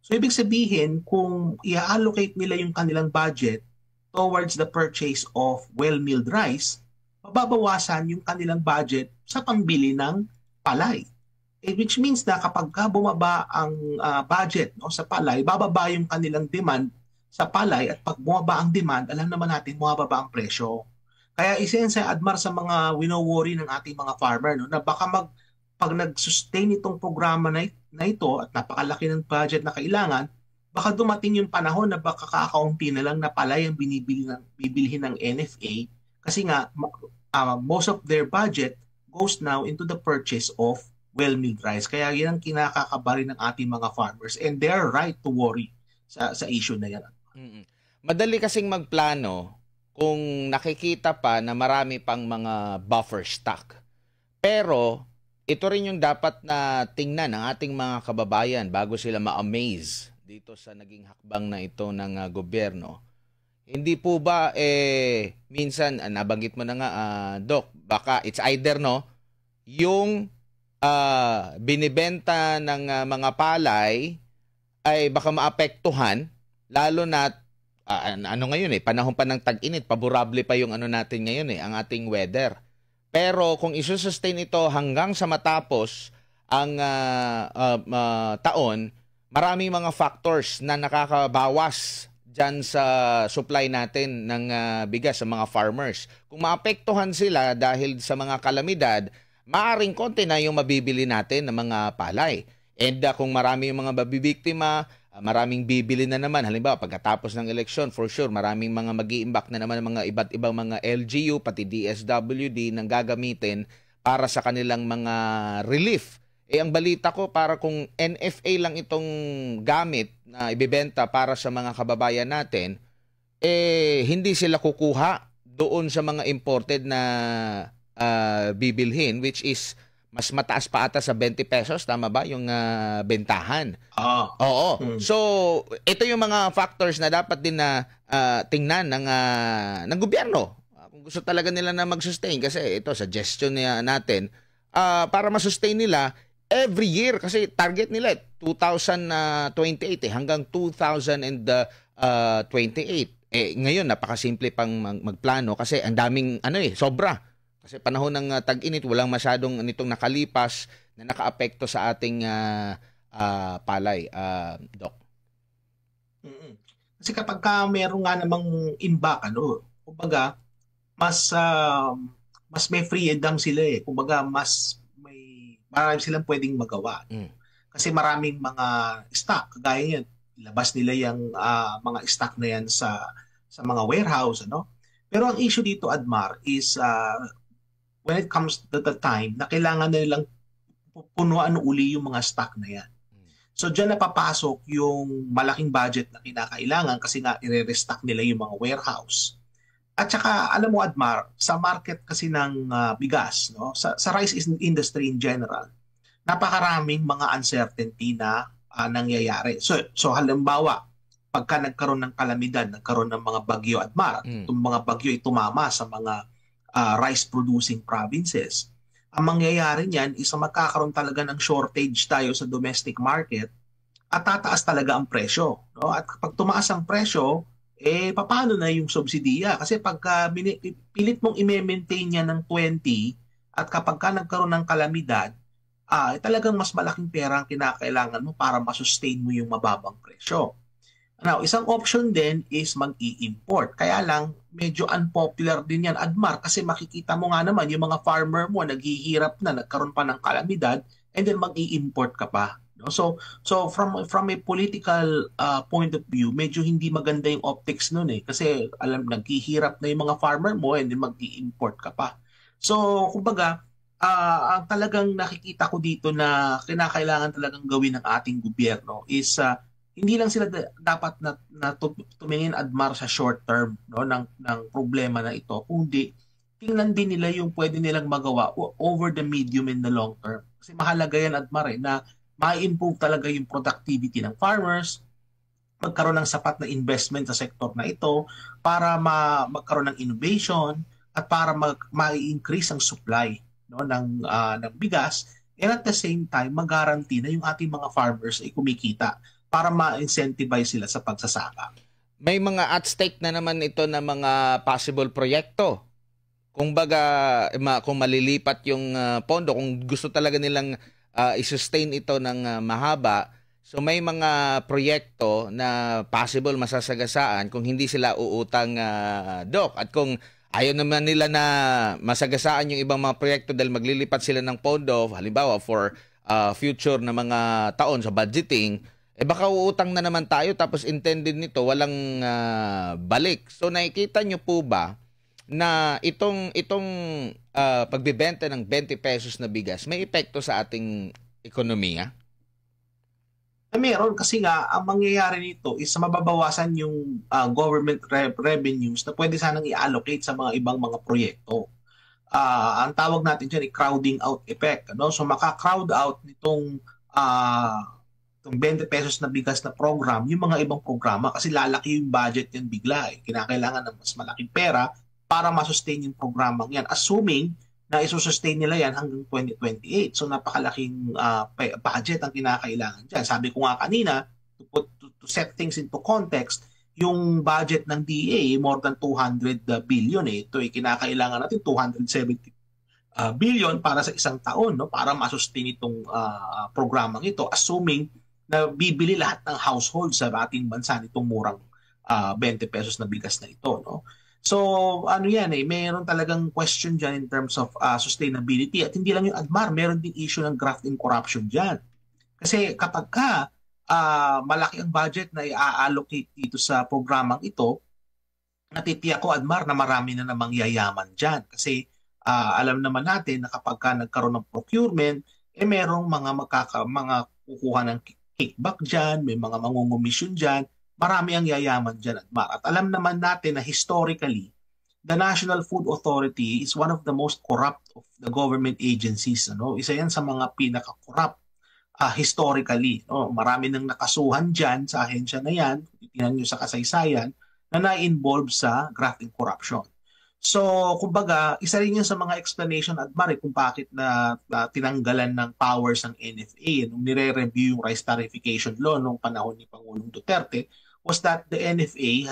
So ibig sabihin, kung i-allocate nila yung kanilang budget towards the purchase of well-milled rice, mababawasan yung kanilang budget sa pambili ng palay. Which means na kapag bumaba ang budget sa palay, bababa yung kanilang demand sa palay at pag bumaba ang demand, alam naman natin bumaba ang presyo. Kaya isa yan sa Admar sa mga wino-worry ng ating mga farmer na baka pag nag-sustain itong programa na ito at napakalaki ng budget na kailangan, baka dumating yung panahon na baka kakaunti na lang na palay ang bibilhin ng NFA kasi nga most of their budget goes now into the purchase of well-milled rice. Kaya yan ang kinakakabari ng ating mga farmers and they're right to worry sa issue na yan. Madali kasing magplano kung nakikita pa na marami pang mga buffer stock. Pero ito rin yung dapat na tingnan ng ating mga kababayan bago sila ma-amaze dito sa naging hakbang na ito ng gobyerno. Hindi po ba minsan nabanggit mo na nga Doc, baka it's either yung binibenta ng mga palay ay baka maapektuhan lalo na ano ngayon panahon pa ng tag-init, paborable pa yung ano natin ngayon ang ating weather. Pero kung isusustain ito hanggang sa matapos ang taon, maraming mga factors na nakakabawas dyan sa supply natin ng bigas sa mga farmers. Kung maapektuhan sila dahil sa mga kalamidad, maaring konti na yung mabibili natin ng mga palay. And kung marami yung mga mabibiktima, maraming bibili na naman. Halimbawa, pagkatapos ng eleksyon, for sure, maraming mga mag-i-imbak na naman ng mga iba't ibang mga LGU, pati DSWD, nang gagamitin para sa kanilang mga relief. Ang balita ko, para kung NFA lang itong gamit na ibibenta para sa mga kababayan natin, hindi sila kukuha doon sa mga imported na bibilhin, which is mas mataas pa ata sa 20 pesos, tama ba, yung bentahan? Oo. So, ito yung mga factors na dapat din na tingnan ng gobyerno. Kung gusto talaga nila na mag-sustain, kasi ito, suggestion natin, para ma-sustain nila, every year, kasi target nila 2028 hanggang 2028. Ngayon napakasimple pang magplano kasi ang daming sobra. Kasi panahon ng tag-init, walang masyadong nitong nakalipas na nakaapekto sa ating palay, Doc. Kasi kapag meron nga namang imbak, kumbaga mas may freedom sila kumbaga marami silang pwedeng magawa. Kasi maraming mga stock, kagaya yan, ilabas nila yung mga stock na yan sa mga warehouse. Pero ang issue dito, Admar, is when it comes to the time na kailangan na nilang punuan uli yung mga stock na yan. So dyan napapasok yung malaking budget na kinakailangan kasi nga i-restock nila yung mga warehouse. At saka, alam mo, Admar, sa market kasi ng bigas, sa rice industry in general, napakaraming mga uncertainty na nangyayari. So halimbawa, pagka nagkaroon ng kalamidad, nagkaroon ng mga bagyo, Admar, itong mga bagyo ay tumama sa mga rice-producing provinces, ang mangyayari niyan is magkakaroon talaga ng shortage tayo sa domestic market at tataas talaga ang presyo. At kapag tumaas ang presyo, paano na yung subsidiya? Kasi pagka pilit mong i-maintain niya ng 20 at kapag ka nagkaroon ng kalamidad, talagang mas malaking pera ang kinakailangan mo para masustain mo yung mababang presyo. Now, isang option din is mag-i-import. Kaya lang, medyo unpopular din yan, Admar, kasi makikita mo nga naman yung mga farmer mo naghihirap na, nagkaroon pa ng kalamidad, and then mag-i-import ka pa. So from a political point of view, medyo hindi maganda yung optics nun kasi naghihirap na yung mga farmer mo and then mag-i-import ka pa. So kumbaga, ang talagang nakikita ko dito na kinakailangan talagang gawin ng ating gobyerno is hindi lang sila dapat na tumingin, Admar, sa short term ng problema na ito, kundi tingnan din nila yung pwede nilang magawa over the medium and the long term. Kasi mahalaga yan, Admar, na ma-improve talaga yung productivity ng farmers, magkaroon ng sapat na investment sa sektor na ito para magkaroon ng innovation at para ma-increase ang supply ng bigas, and at the same time mag-guarantee na yung ating mga farmers ay kumikita para ma-incentivize sila sa pagsasaka. May mga at stake na naman ito na mga possible proyekto. Kung malilipat yung pondo, kung gusto talaga nilang i-sustain ito ng mahaba, so may mga proyekto na possible masasagasaan kung hindi sila uutang, Doc. At kung ayaw naman nila na masagasaan yung ibang mga proyekto dahil maglilipat sila ng pondo, halimbawa for future na mga taon sa budgeting, baka uutang na naman tayo tapos intended nito walang balik. So nakikita nyo po ba na itong pagbebenta ng 20 pesos na bigas may epekto sa ating ekonomiya? Meron, kasi nga ang mangyayari nito is mababawasan yung government revenues na pwede sanang i-allocate sa mga ibang mga proyekto. Ang tawag natin dyan crowding out effect. So maka-crowd out nitong 20 pesos na bigas na program yung mga ibang programa kasi lalaki yung budget yan bigla. Kinakailangan ng mas malaking pera para masustain yung programang yan, assuming na isusustain nila yan hanggang 2028. So napakalaking budget ang kinakailangan dyan. Sabi ko nga kanina, to set things into context, yung budget ng DA more than 200 billion eh. Ito ay kinakailangan natin 270 billion para sa isang taon, no, para ma-sustain itong programang ito, assuming na bibili lahat ng household sa ating bansa nitong murang 20 pesos na bigas na ito, no. So ano yan eh, mayroon talagang question dyan in terms of sustainability, at hindi lang yung ADMAR, meron din issue ng graft and corruption dyan. Kasi kapag malaki ang budget na i-allocate dito sa programang ito, natitiyak ko, ADMAR, na marami na namang yayaman dyan. Kasi alam naman natin na kapag nagkaroon ng procurement, merong mga kukuha ng kickback dyan, may mga mangungumisyon dyan, marami ang yayaman dyan, ADMAR. At alam naman natin na historically, the National Food Authority is one of the most corrupt of the government agencies. Ano? Isa yan sa mga pinaka-corrupt historically. No? Marami nang nakasuhan dyan sa ahensya na yan, titingnan nyo sa kasaysayan, na na-involve sa graft and corruption. So, kumbaga, isa rin yun sa mga explanation, ADMAR, kung bakit na tinanggalan ng powers ng NFA nung nire-review yung rice tariffication law nung panahon ni Pangulong Duterte, was that the NFA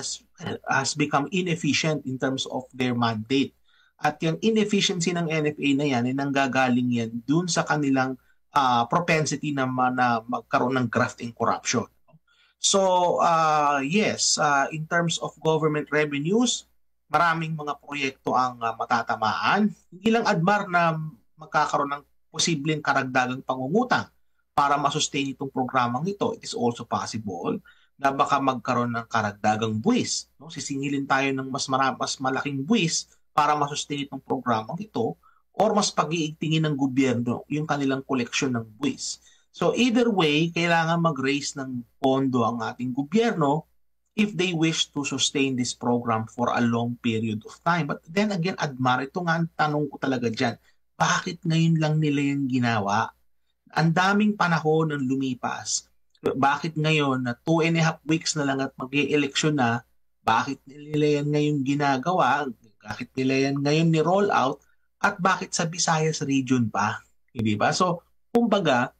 has become inefficient in terms of their mandate. At yung inefficiency ng NFA na yan, ay nanggagaling yan dun sa kanilang propensity na magkaroon ng graft and corruption. So, yes, in terms of government revenues, maraming mga proyekto ang matatamaan. Hindi lang, ADMAR, na magkakaroon ng posibleng karagdagang pangungutang para masustain itong programang ito. It is also possible na baka magkaroon ng karagdagang buwis. No? Sisingilin tayo ng mas malaking buwis para masustain itong programang ito, or mas pag-iigtingin ng gobyerno yung kanilang koleksyon ng buwis. So either way, kailangan mag-raise ng pondo ang ating gobyerno if they wish to sustain this program for a long period of time. But then again, ADMAR, ito nga ang tanong ko talaga dyan, bakit ngayon lang nila yung ginawa? Ang daming panahon ng lumipas. Bakit ngayon na 2.5 weeks na lang at mag-e-eleksyon na, bakit nila yan ngayon ginagawa? Bakit nila yan ngayon ni-roll out? At bakit sa Visayas region pa? Hindi ba? So, kumbaga,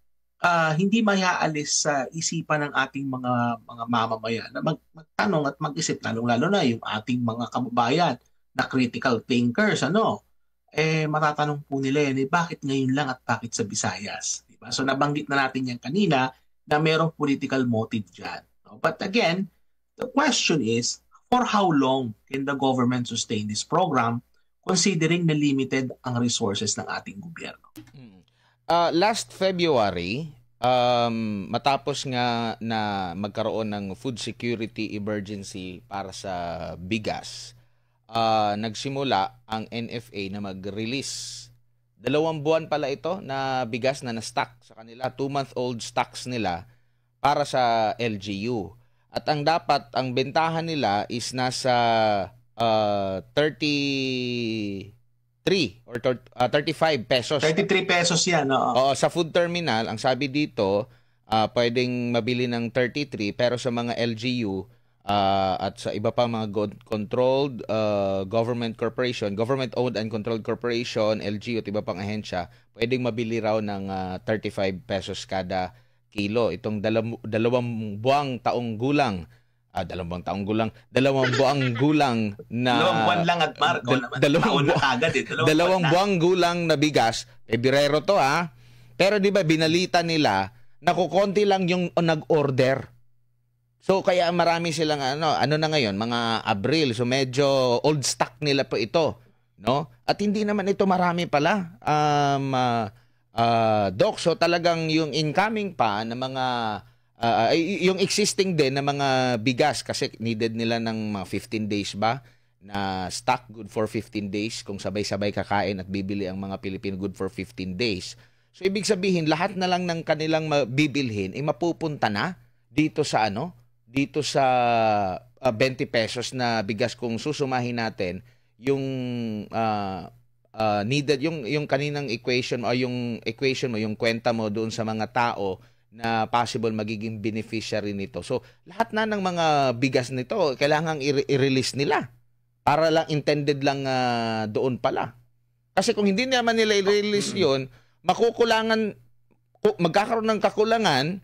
hindi mayaalis sa isipan ng ating mga mamamayan na magtanong at mag-isip, lalong-lalo na yung ating mga kababayan na critical thinkers, matatanong po nila yan, bakit ngayon lang at bakit sa Visayas? Diba? So nabanggit na natin yan kanina na merong political motive dyan. But again, the question is, for how long can the government sustain this program considering na limited ang resources ng ating gobyerno? Last February, matapos nga na magkaroon ng food security emergency para sa bigas, nagsimula ang NFA na mag-release. 2 buwan pala ito na bigas na na-stock sa kanila, 2-month-old stocks nila para sa LGU. At ang bentahan nila is nasa 33 or 35 pesos. 33 pesos yan, oo. Oo, sa food terminal, ang sabi dito, pwedeng mabili ng 33, pero sa mga LGU at sa iba pa mga controlled government corporation, government-owned and controlled corporation, LGU at iba pang ahensya, pwedeng mabili raw ng 35 pesos kada kilo. Itong 2 buwang taong gulang, 2 buwang gulang na 2 buwan lang, at Marco naman. 2 buwang gulang na bigas. Birero to Pero di ba binalita nila na kukonti lang yung nag-order. So kaya marami silang ano na ngayon, mga Abril. So medyo old stock nila po ito, no? At hindi naman ito marami pala. Doc, so talagang yung incoming pa na mga yung existing din na mga bigas, kasi needed nila ng mga 15 days ba na stock, good for 15 days kung sabay-sabay kakain at bibili ang mga Pilipino, good for 15 days. So ibig sabihin lahat na lang ng kanilang bibilhin ay mapupunta na dito sa dito sa 20 pesos na bigas kung susumahin natin yung needed yung kaninang equation o yung equation mo, yung kwenta mo doon sa mga tao na possible magiging beneficiary nito. So, lahat na ng mga bigas nito, kailangang i-release nila. Para lang, intended lang doon pala. Kasi kung hindi naman nila i-release yun, magkakaroon ng kakulangan,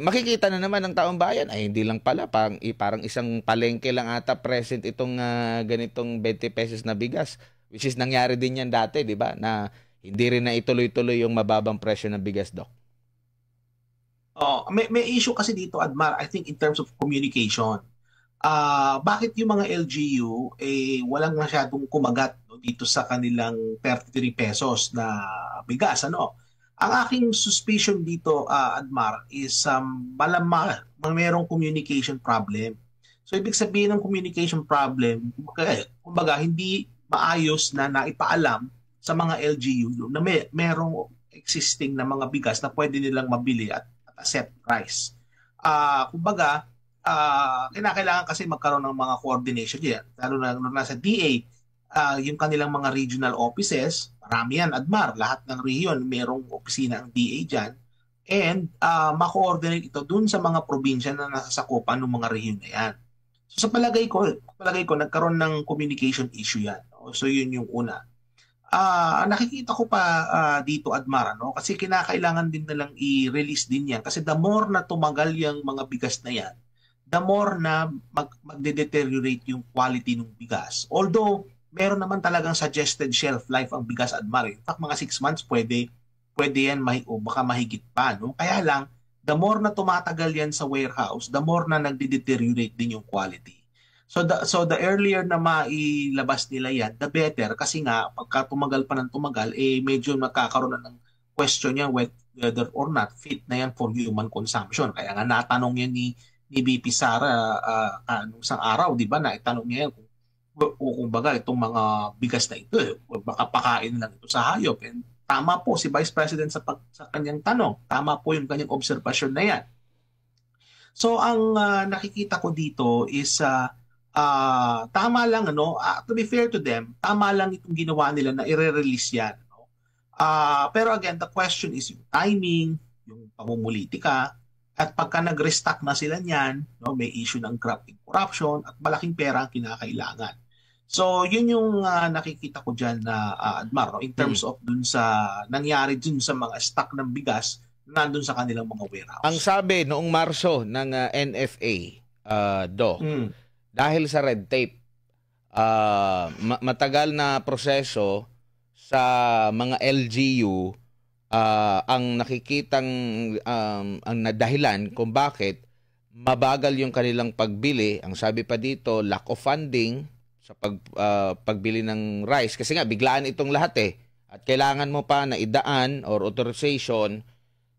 makikita na naman ng taong bayan, ay hindi lang pala, parang isang palengke lang ata present itong ganitong 20 pesos na bigas. Which is nangyari din yan dati, di ba? Na hindi rin na ituloy-tuloy yung mababang presyo ng bigas, Doc. May issue kasi dito, Admar, I think in terms of communication. Bakit yung mga LGU walang masyadong kumagat, no, dito sa kanilang 33 pesos na bigas, ano? Ang aking suspicion dito, Admar, is malamang mayroong communication problem. So ibig sabihin ng communication problem, kumbaga hindi maayos na naipaalam sa mga LGU na merong existing na mga bigas na pwede nilang mabili at set price. Kumbaga, kinakailangan kasi magkaroon ng mga coordination yan. Lalo na sa DA, yung kanilang mga regional offices, marami yan, Admar, lahat ng region, merong opisina ang DA dyan. And ma-coordinate ito dun sa mga probinsya na nasasakupan ng mga region na yan. So sa palagay ko, nagkaroon ng communication issue yan. So yun yung una. Nakikita ko pa dito, Admar, no? Kasi kinakailangan din nalang i-release din yan. Kasi the more na tumagal yung mga bigas na yan, the more na magde-deteriorate yung quality ng bigas. Although, meron naman talagang suggested shelf life ang bigas, Admar. In fact, mga 6 months pwede yan o baka mahigit pa. No? Kaya lang, the more na tumatagal yan sa warehouse, the more na nagde-deteriorate din yung quality. So the earlier na mailabas nila yan, the better. Kasi nga, pagka tumagal pa ng tumagal, medyo magkakaroon na ng question yan whether or not fit na yan for human consumption. Kaya nga natanong yan ni BP Sara nung isang araw, di ba, na itanong niya yan kung baga itong mga bigas na ito, baka pakain lang ito sa hayop. And tama po si Vice President sa kanyang tanong. Tama po yung kanyang obserbasyon na yan. So ang nakikita ko dito is tama lang, to be fair to them, tama lang itong ginawa nila na i-release yan. Pero again, the question is yung timing, yung pamumulitika, at pagka nag-restock na sila niyan, may issue ng graft corruption at malaking pera ang kinakailangan. So yun yung nakikita ko dyan na Admar, in terms of dun sa nangyari dun sa mga stock ng bigas nandun sa kanilang mga warehouse. Ang sabi noong Marso ng NFA, Doc, dahil sa red tape, matagal na proseso sa mga LGU, ang nakikitang ang nadahilan kung bakit mabagal yung kanilang pagbili. Ang sabi pa dito, lack of funding sa pagbili ng rice. Kasi nga, biglaan itong lahat At kailangan mo pa na idaan or authorization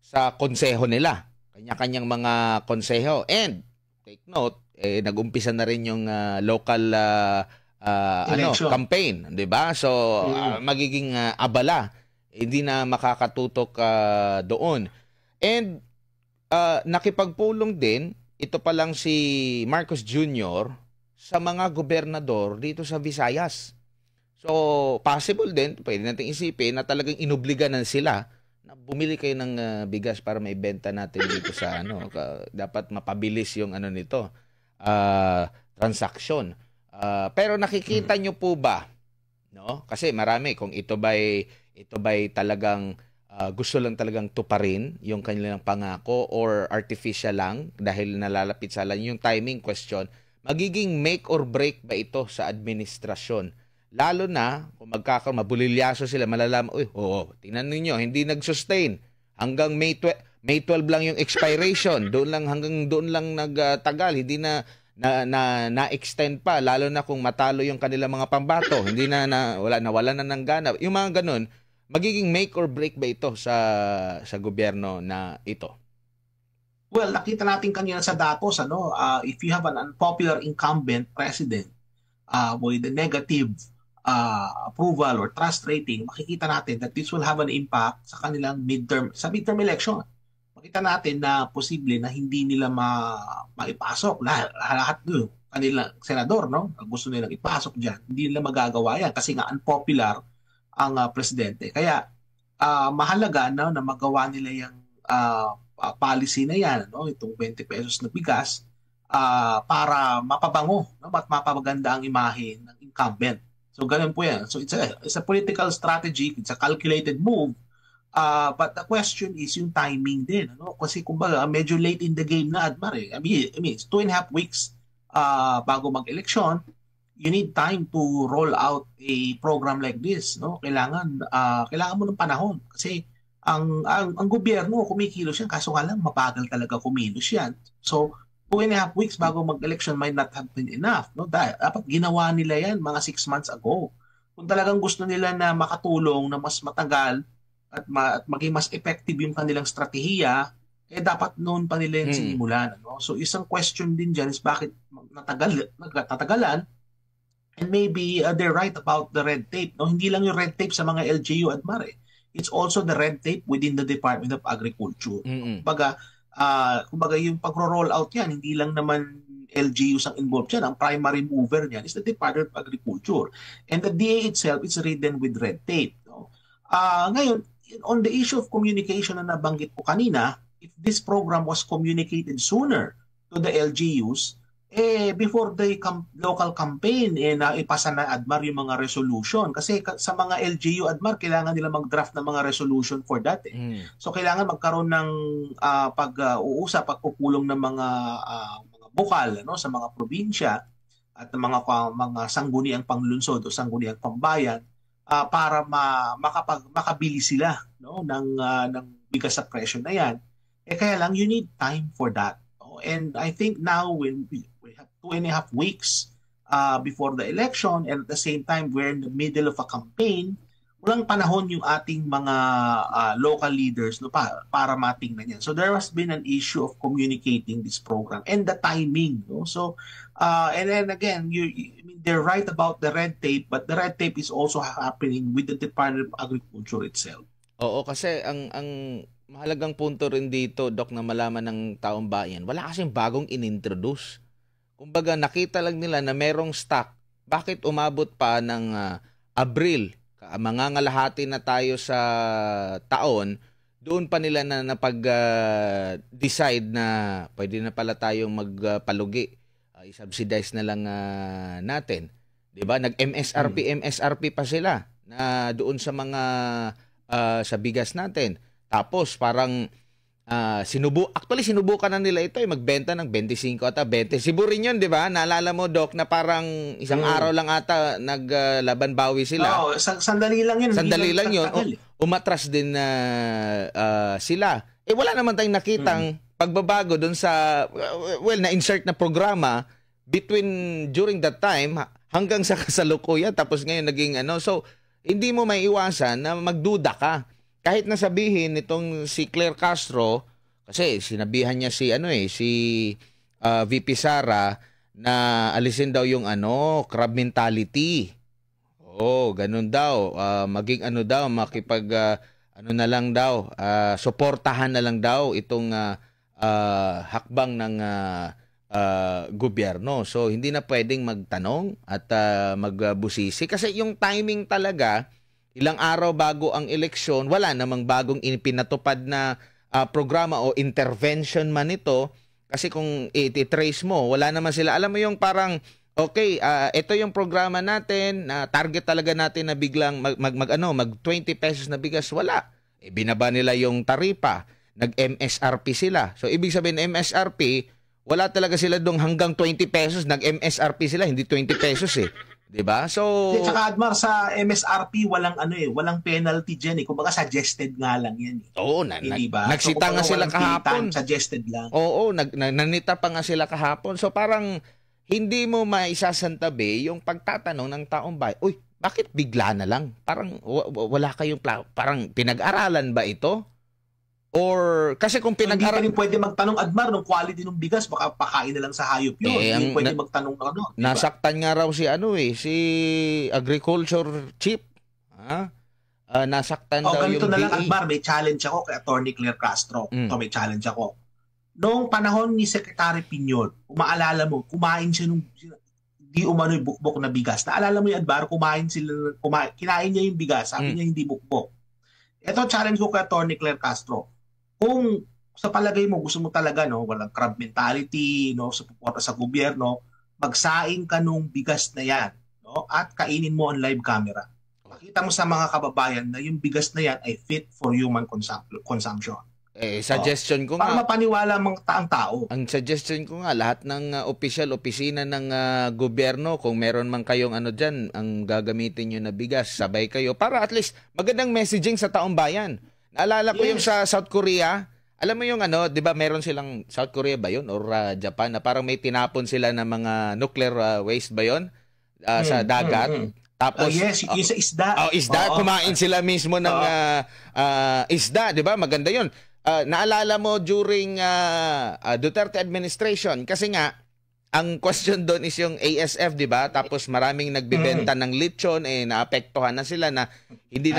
sa konseho nila. Kanya-kanyang mga konseho. And, take note, nag-umpisa na rin yung local campaign, 'di ba? So magiging abala, hindi na makakatutok doon. And nakipagpulong din ito pa lang si Marcos Jr. sa mga gobernador dito sa Visayas. So possible din, pwede nating isipin na talagang inobliga na sila na bumili kayo ng bigas para maibenta natin dito sa dapat mapabilis yung nito. Transaction. Pero nakikita nyo po ba, kasi marami kung ito ba'y talagang gusto lang talagang tuparin yung kanilang pangako or artificial lang dahil nalalapit sa yung timing question, magiging make or break ba ito sa administrasyon? Lalo na kung mabulilyaso sila, malalaman, tingnan niyo, hindi nag-sustain hanggang May 12 lang yung expiration. Hanggang doon lang nagtagal, hindi na-extend pa, lalo na kung matalo yung kanilang mga pambato, hindi wala na ng gana. Yung mga ganun, magiging make or break ba ito sa gobyerno na ito? Well, nakita natin kanina sa datos, if you have an unpopular incumbent president with a negative approval or trust rating, makikita natin that this will have an impact sa kanilang midterm election. Makita natin na posible na hindi nila maipasok lahat ng kanilang senador, gusto nilang ipasok diyan. Hindi nila magagawa yan kasi nga unpopular ang presidente. Kaya mahalaga na magawa nila yung policy na yan, itong 20 pesos na bigas para mapabango, at mapapaganda ang imahe ng incumbent. So ganun po yan. So it's a political strategy, it's a calculated move But the question is yung timing din, ano? Kasi kumbaga medyo late in the game na, Admar eh. I mean, it's 2.5 weeks bago mag-eleksyon. You need time to roll out a program like this, no? Kailangan mo ng panahon kasi ang gobyerno kumikilos yan, kaso nga lang mabagal talaga kumilos yan. So 2.5 weeks bago mag-election might not have been enough, no? Dapat ginawa nila yan mga 6 months ago. Kung talagang gusto nila na makatulong na mas matagal at maging mas effective yung kanilang strategiya, dapat noon pa nila yung sinimulan. No? So isang question din dyan is bakit natagalan, and maybe they're right about the red tape. No? Hindi lang yung red tape sa mga LGU, Admar eh. It's also the red tape within the Department of Agriculture. Kumbaga yung pagro-roll out yan, hindi lang naman LGUs ang involved yan. Ang primary mover niyan is the Department of Agriculture. And the DA itself is ridden with red tape. No? Ngayon, on the issue of communication na nabanggit ko kanina, if this program was communicated sooner to the LGUs, before the local campaign, ipasa na, Admar, yung mga resolution. Kasi sa mga LGU, Admar, kailangan nila mag-draft ng mga resolution for that. So kailangan magkaroon ng pag-uusap, pagpupulong ng mga bukal, no, sa mga probinsya at mga sangguniang panglungsod o sangguniang pambayan, para makabili sila, no, ng bigas sa presyo na yan. Kaya lang, you need time for that. No? And I think now when we have 2.5 weeks before the election, and at the same time we're in the middle of a campaign, walang panahon yung ating mga local leaders, no, para matingnan yan. So there has been an issue of communicating this program and the timing. No? So and then again, they're right about the red tape, but the red tape is also happening with the Department of Agriculture itself. Oo, kasi ang mahalagang punto rin dito, Doc, na malaman ng taong bayan, wala kasing bagong inintroduce. Kumbaga, nakita lang nila na merong stock. Bakit umabot pa ng Abril? Mangangalahati na tayo sa taon, doon pa nila na napag-decide na pwede na pala tayong magpalugi. I-subsidize na lang natin. 'Di ba? MSRP pa sila na doon sa mga sa bigas natin. Tapos parang sinubukan na nila ito magbenta ng 25 at 20. Cebu rin 'yun, 'di ba? Naalala mo, Doc, na parang isang araw lang ata naglaban bawi sila. Sandali lang 'yun. Sandali lang 'yun. Umatras din sila. Wala naman tayong nakitang pagbabago doon sa na-insert na programa during that time hanggang sa kasalukuyan, tapos ngayon naging so hindi mo maiiwasan na magduda ka. Kahit na sabihin nitong si Claire Castro, kasi sinabihan niya si VP Sara na alisin daw yung crab mentality. Ganun daw. Maging makipag na lang daw, suportahan na lang daw itong hakbang ng gobyerno. So hindi na pwedeng magtanong at magbusisi kasi yung timing talaga, ilang araw bago ang eleksyon, wala namang bagong pinatupad na programa o intervention man ito. Kasi kung i-trace mo, wala naman sila. Alam mo yung parang, okay, ito yung programa natin, na target talaga natin na biglang mag 20 pesos na bigas. Wala. Binaba nila yung taripa. Nag-MSRP sila. So, ibig sabihin, MSRP, wala talaga sila doon hanggang 20 pesos. Nag-MSRP sila, hindi 20 pesos eh. Diba? So, tsaka, Admar, sa MSRP, walang penalty dyan eh. Kumbaga, suggested nga lang yan eh. Oo, nagsita nga sila kahapon. Suggested lang. Oo, nanita pa nga sila kahapon. So, parang hindi mo maisasantabi yung pagtatanong ng taong bayan, uy, bakit bigla na lang? Parang wala kayong parang pinag-aralan ba ito? Or kasi kung pinag-aralan, hindi pwede magtanong, Admar, ng quality ng bigas, baka pakain na lang sa hayop yun. Hindi pwede magtanong ng diba? Nasaktan nga raw si Agriculture Chief. Nasaktan daw yung ganito na lang, Admar, may challenge ako kay Attorney Claire Castro. May challenge ako. Noong panahon ni Secretary Piñol, umaalala mo, kumain siya nung di umano'y bukbok na bigas. Naalala mo yung Admar, kinain niya yung bigas, sabi niya hindi bukbok. Ito challenge ko kay Attorney Claire Castro. Kung sa palagay mo gusto mo talaga walang crab mentality, suporta sa gobyerno, magsaing ka nung bigas na yan, at kainin mo on live camera. Pakita mo sa mga kababayan na yung bigas na yan ay fit for human consumption. Suggestion ko para nga. Para mapaniwala ang tao. Ang suggestion ko nga, lahat ng official opisina ng gobyerno, kung meron man kayong dyan, ang gagamitin nyo na bigas, sabay kayo. Para at least magandang messaging sa taong bayan. Naalala ko yung sa South Korea, alam mo yung di ba meron silang, South Korea ba yun? Or Japan, na parang may tinapon sila ng mga nuclear waste ba yun? Sa dagat. Tapos, yes, yung sa isda. Isda, kumain sila mismo ng isda, di ba? Maganda yun. Naalala mo during Duterte administration, kasi nga, ang question doon is yung ASF, di ba? Tapos maraming nagbibenta ng lechon, naapektuhan na sila na hindi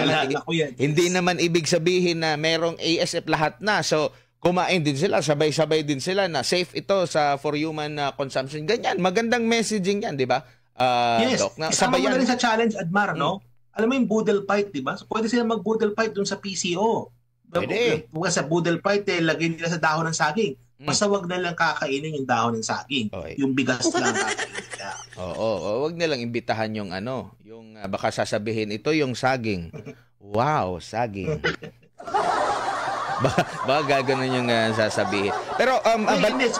naman ibig sabihin na merong ASF lahat na. So, kumain din sila, sabay-sabay din sila na safe ito for human consumption. Ganyan, magandang messaging yan, di ba? Yes, Doc, isama mo na rin sa challenge, Admar, no? Alam mo yung boodle fight, di ba? So, pwede sila mag-boodle fight dun sa PCO. Pwede. Kung sa boodle fight, lagyan nila sa dahon ng saging. Basta wag na lang kakainin yung dahon ng saging. Okay. Yung bigas lang kakainin nila. Wag na lang imbitahan yung yung baka sasabihin, ito yung saging. Wow, saging. Baka gaganon yung sasabihin. Pero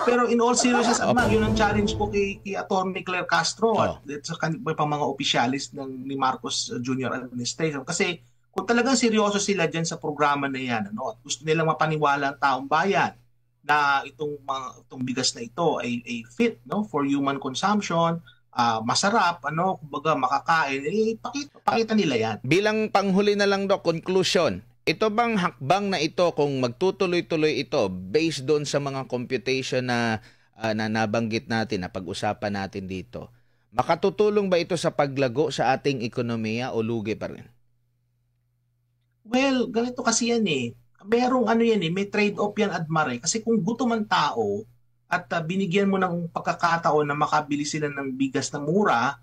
pero in all seriousness, yun ang challenge ko kay Atty. Claire Castro at sa pang mga opisyalis ni Marcos Jr. administration. Kasi kung talagang seryoso sila dyan sa programa na yan, at gusto nilang mapaniwala ang taong bayan na itong bigas na ito ay fit for human consumption, masarap, kumbaga makakain, pakita nila yan. Bilang panghuli na lang, Doc, conclusion, ito bang hakbang na ito, kung magtutuloy-tuloy ito, based doon sa mga computation na nabanggit natin, na pag-usapan natin dito, makatutulong ba ito sa paglago sa ating ekonomiya o lugi pa rin? Well, ganito kasi yan merong may trade-off yan, Admar. Kasi kung gutom ang tao at binigyan mo ng pagkakataon na makabili sila ng bigas na mura,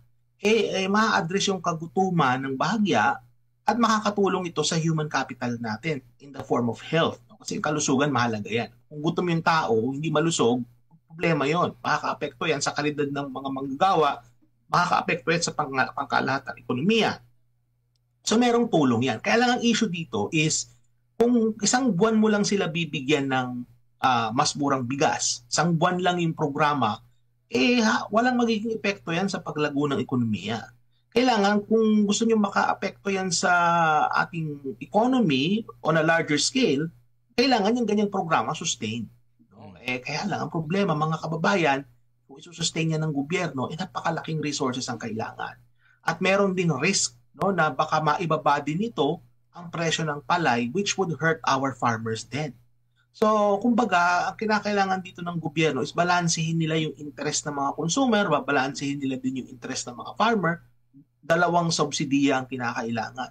ma-address yung kagutuman ng bahagya at makakatulong ito sa human capital natin in the form of health. Kasi kalusugan, mahalaga yan. Kung gutom yung tao, hindi malusog, problema yon. Makaka-apekto yan sa kalidad ng mga manggagawa, makaka-apekto yan sa pangkalahatang ekonomiya. So merong tulong yan. Kaya lang ang issue dito is kung isang buwan mo lang sila bibigyan ng mas murang bigas, isang buwan lang yung programa, walang magiging epekto yan sa paglago ng ekonomiya. Kailangan kung gusto nyo maka-apekto yan sa ating economy on a larger scale, kailangan yung ganyang programa sustain. Kaya lang ang problema, mga kababayan, kung isusustain yan ng gobyerno, napakalaking resources ang kailangan. At meron ding risk na baka maibaba din ito ang presyo ng palay, which would hurt our farmers then. So, kumbaga, ang kinakailangan dito ng gobyerno is balansehin nila yung interest ng mga consumer, babalansehin nila din yung interest ng mga farmer. Dalawang subsidiya ang kinakailangan.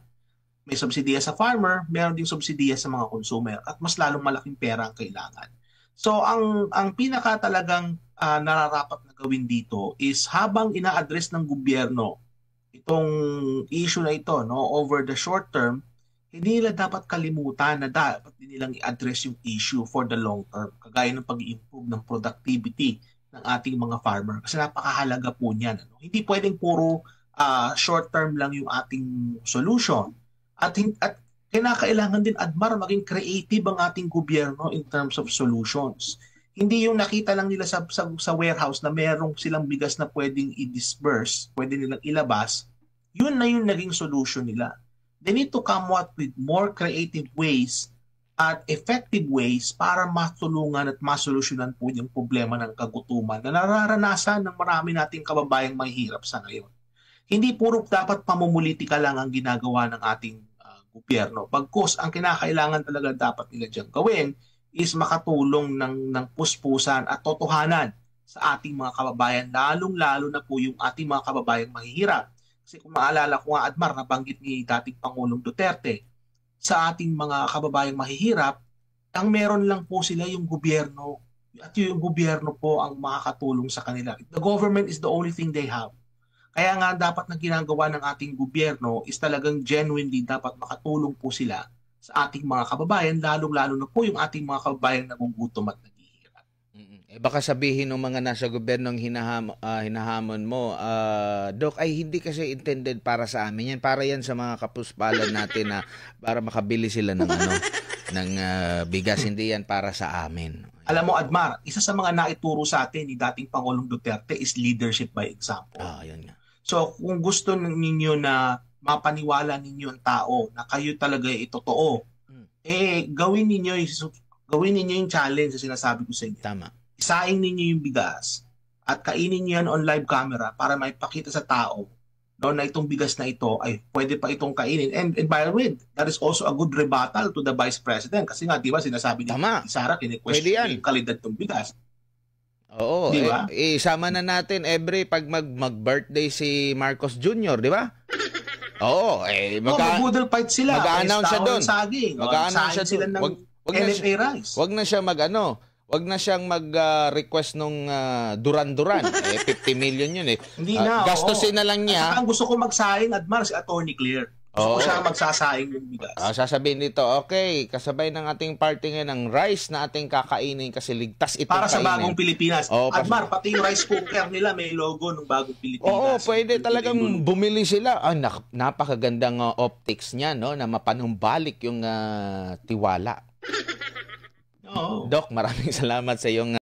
May subsidiya sa farmer, meron ding subsidiya sa mga consumer, at mas lalong malaking pera ang kailangan. So, ang pinaka talagang nararapat na gawin dito is habang ina-address ng gobyerno itong issue na ito over the short term, hindi nila dapat kalimutan na dapat din nilang i-address yung issue for the long term, kagaya ng pag-i-improve ng productivity ng ating mga farmer. Kasi napakahalaga po niyan. Hindi pwedeng puro short term lang yung ating solution. At kinakailangan din, Admar, maging creative ang ating gobyerno in terms of solutions. Hindi yung nakita lang nila sa warehouse na merong silang bigas na pwedeng i-disburse, pwede nilang ilabas, yun na yung naging solution nila. They need to come up with more creative ways at effective ways para matulungan at masolusyonan po yung problema ng kagutuman na nararanasan ng marami nating kababayang mahihirap sa ngayon. Hindi puro dapat pamumulitika lang ang ginagawa ng ating gobyerno. Pagkus, ang kinakailangan talaga dapat nila dyan gawin is makatulong ng puspusan at totohanan sa ating mga kababayan, lalong-lalo na po yung ating mga kababayang mahihirap. Kasi kung maalala ko nga, Admar, nabanggit ni dating Pangulong Duterte, sa ating mga kababayang mahihirap, ang meron lang po sila yung gobyerno. At yung gobyerno po ang makakatulong sa kanila. The government is the only thing they have. Kaya nga dapat na ginagawa ng ating gobyerno is talagang genuinely dapat makatulong po sila sa ating mga kababayan, lalong-lalo na po yung ating mga kababayan na nagugutom at naghihirap. Baka sabihin ng mga nasa gobyernong hinahamon mo, Doc, ay hindi kasi intended para sa amin yan. Para yan sa mga kapuspalan natin na para makabili sila ng ng bigas. Hindi yan para sa amin. Alam mo, Admar, isa sa mga naituro sa atin ni dating Pangulong Duterte is leadership by example. Yun nga. So, kung gusto ninyo na mapaniwala ninyo ang tao na kayo talaga ay totoo, gawin ninyo yung challenge na sinasabi ko sa inyo. Tama. Isaing ninyo yung bigas at kainin niyo yan on live camera para maipakita sa tao na itong bigas na ito ay pwede pa itong kainin. And by the way, that is also a good rebuttal to the Vice President kasi nga, di ba, sinasabi ni Sara, kine-question yung kalidad ng bigas. Oo, diba? Isama na natin pag mag-birthday si Marcos Jr., di ba? Oo, mag-boodle fight sila. Mag-a-announce siya doon. Mag-a-announce siya doon. Ng LFA rice. Wag na siya wag na siyang mag-request nung Duran-Duran. 50 million yun eh. Hindi na. Gastusin na lang niya. At ang gusto ko magsaing, Admar, si Attorney Claire. Gusto ko siya magsasaing yung bigas. Sasabihin dito, okay, kasabay ng ating party ngayon ng rice na ating kakainin kasi ligtas itong para sa bagong Pilipinas. Admar, pati yung rice cooker nila may logo ng bagong Pilipinas. Oo, pwede talagang bumili sila. Napakagandang optics niya, no, na mapanumbalik yung tiwala. Oo. Doc, maraming salamat sa iyong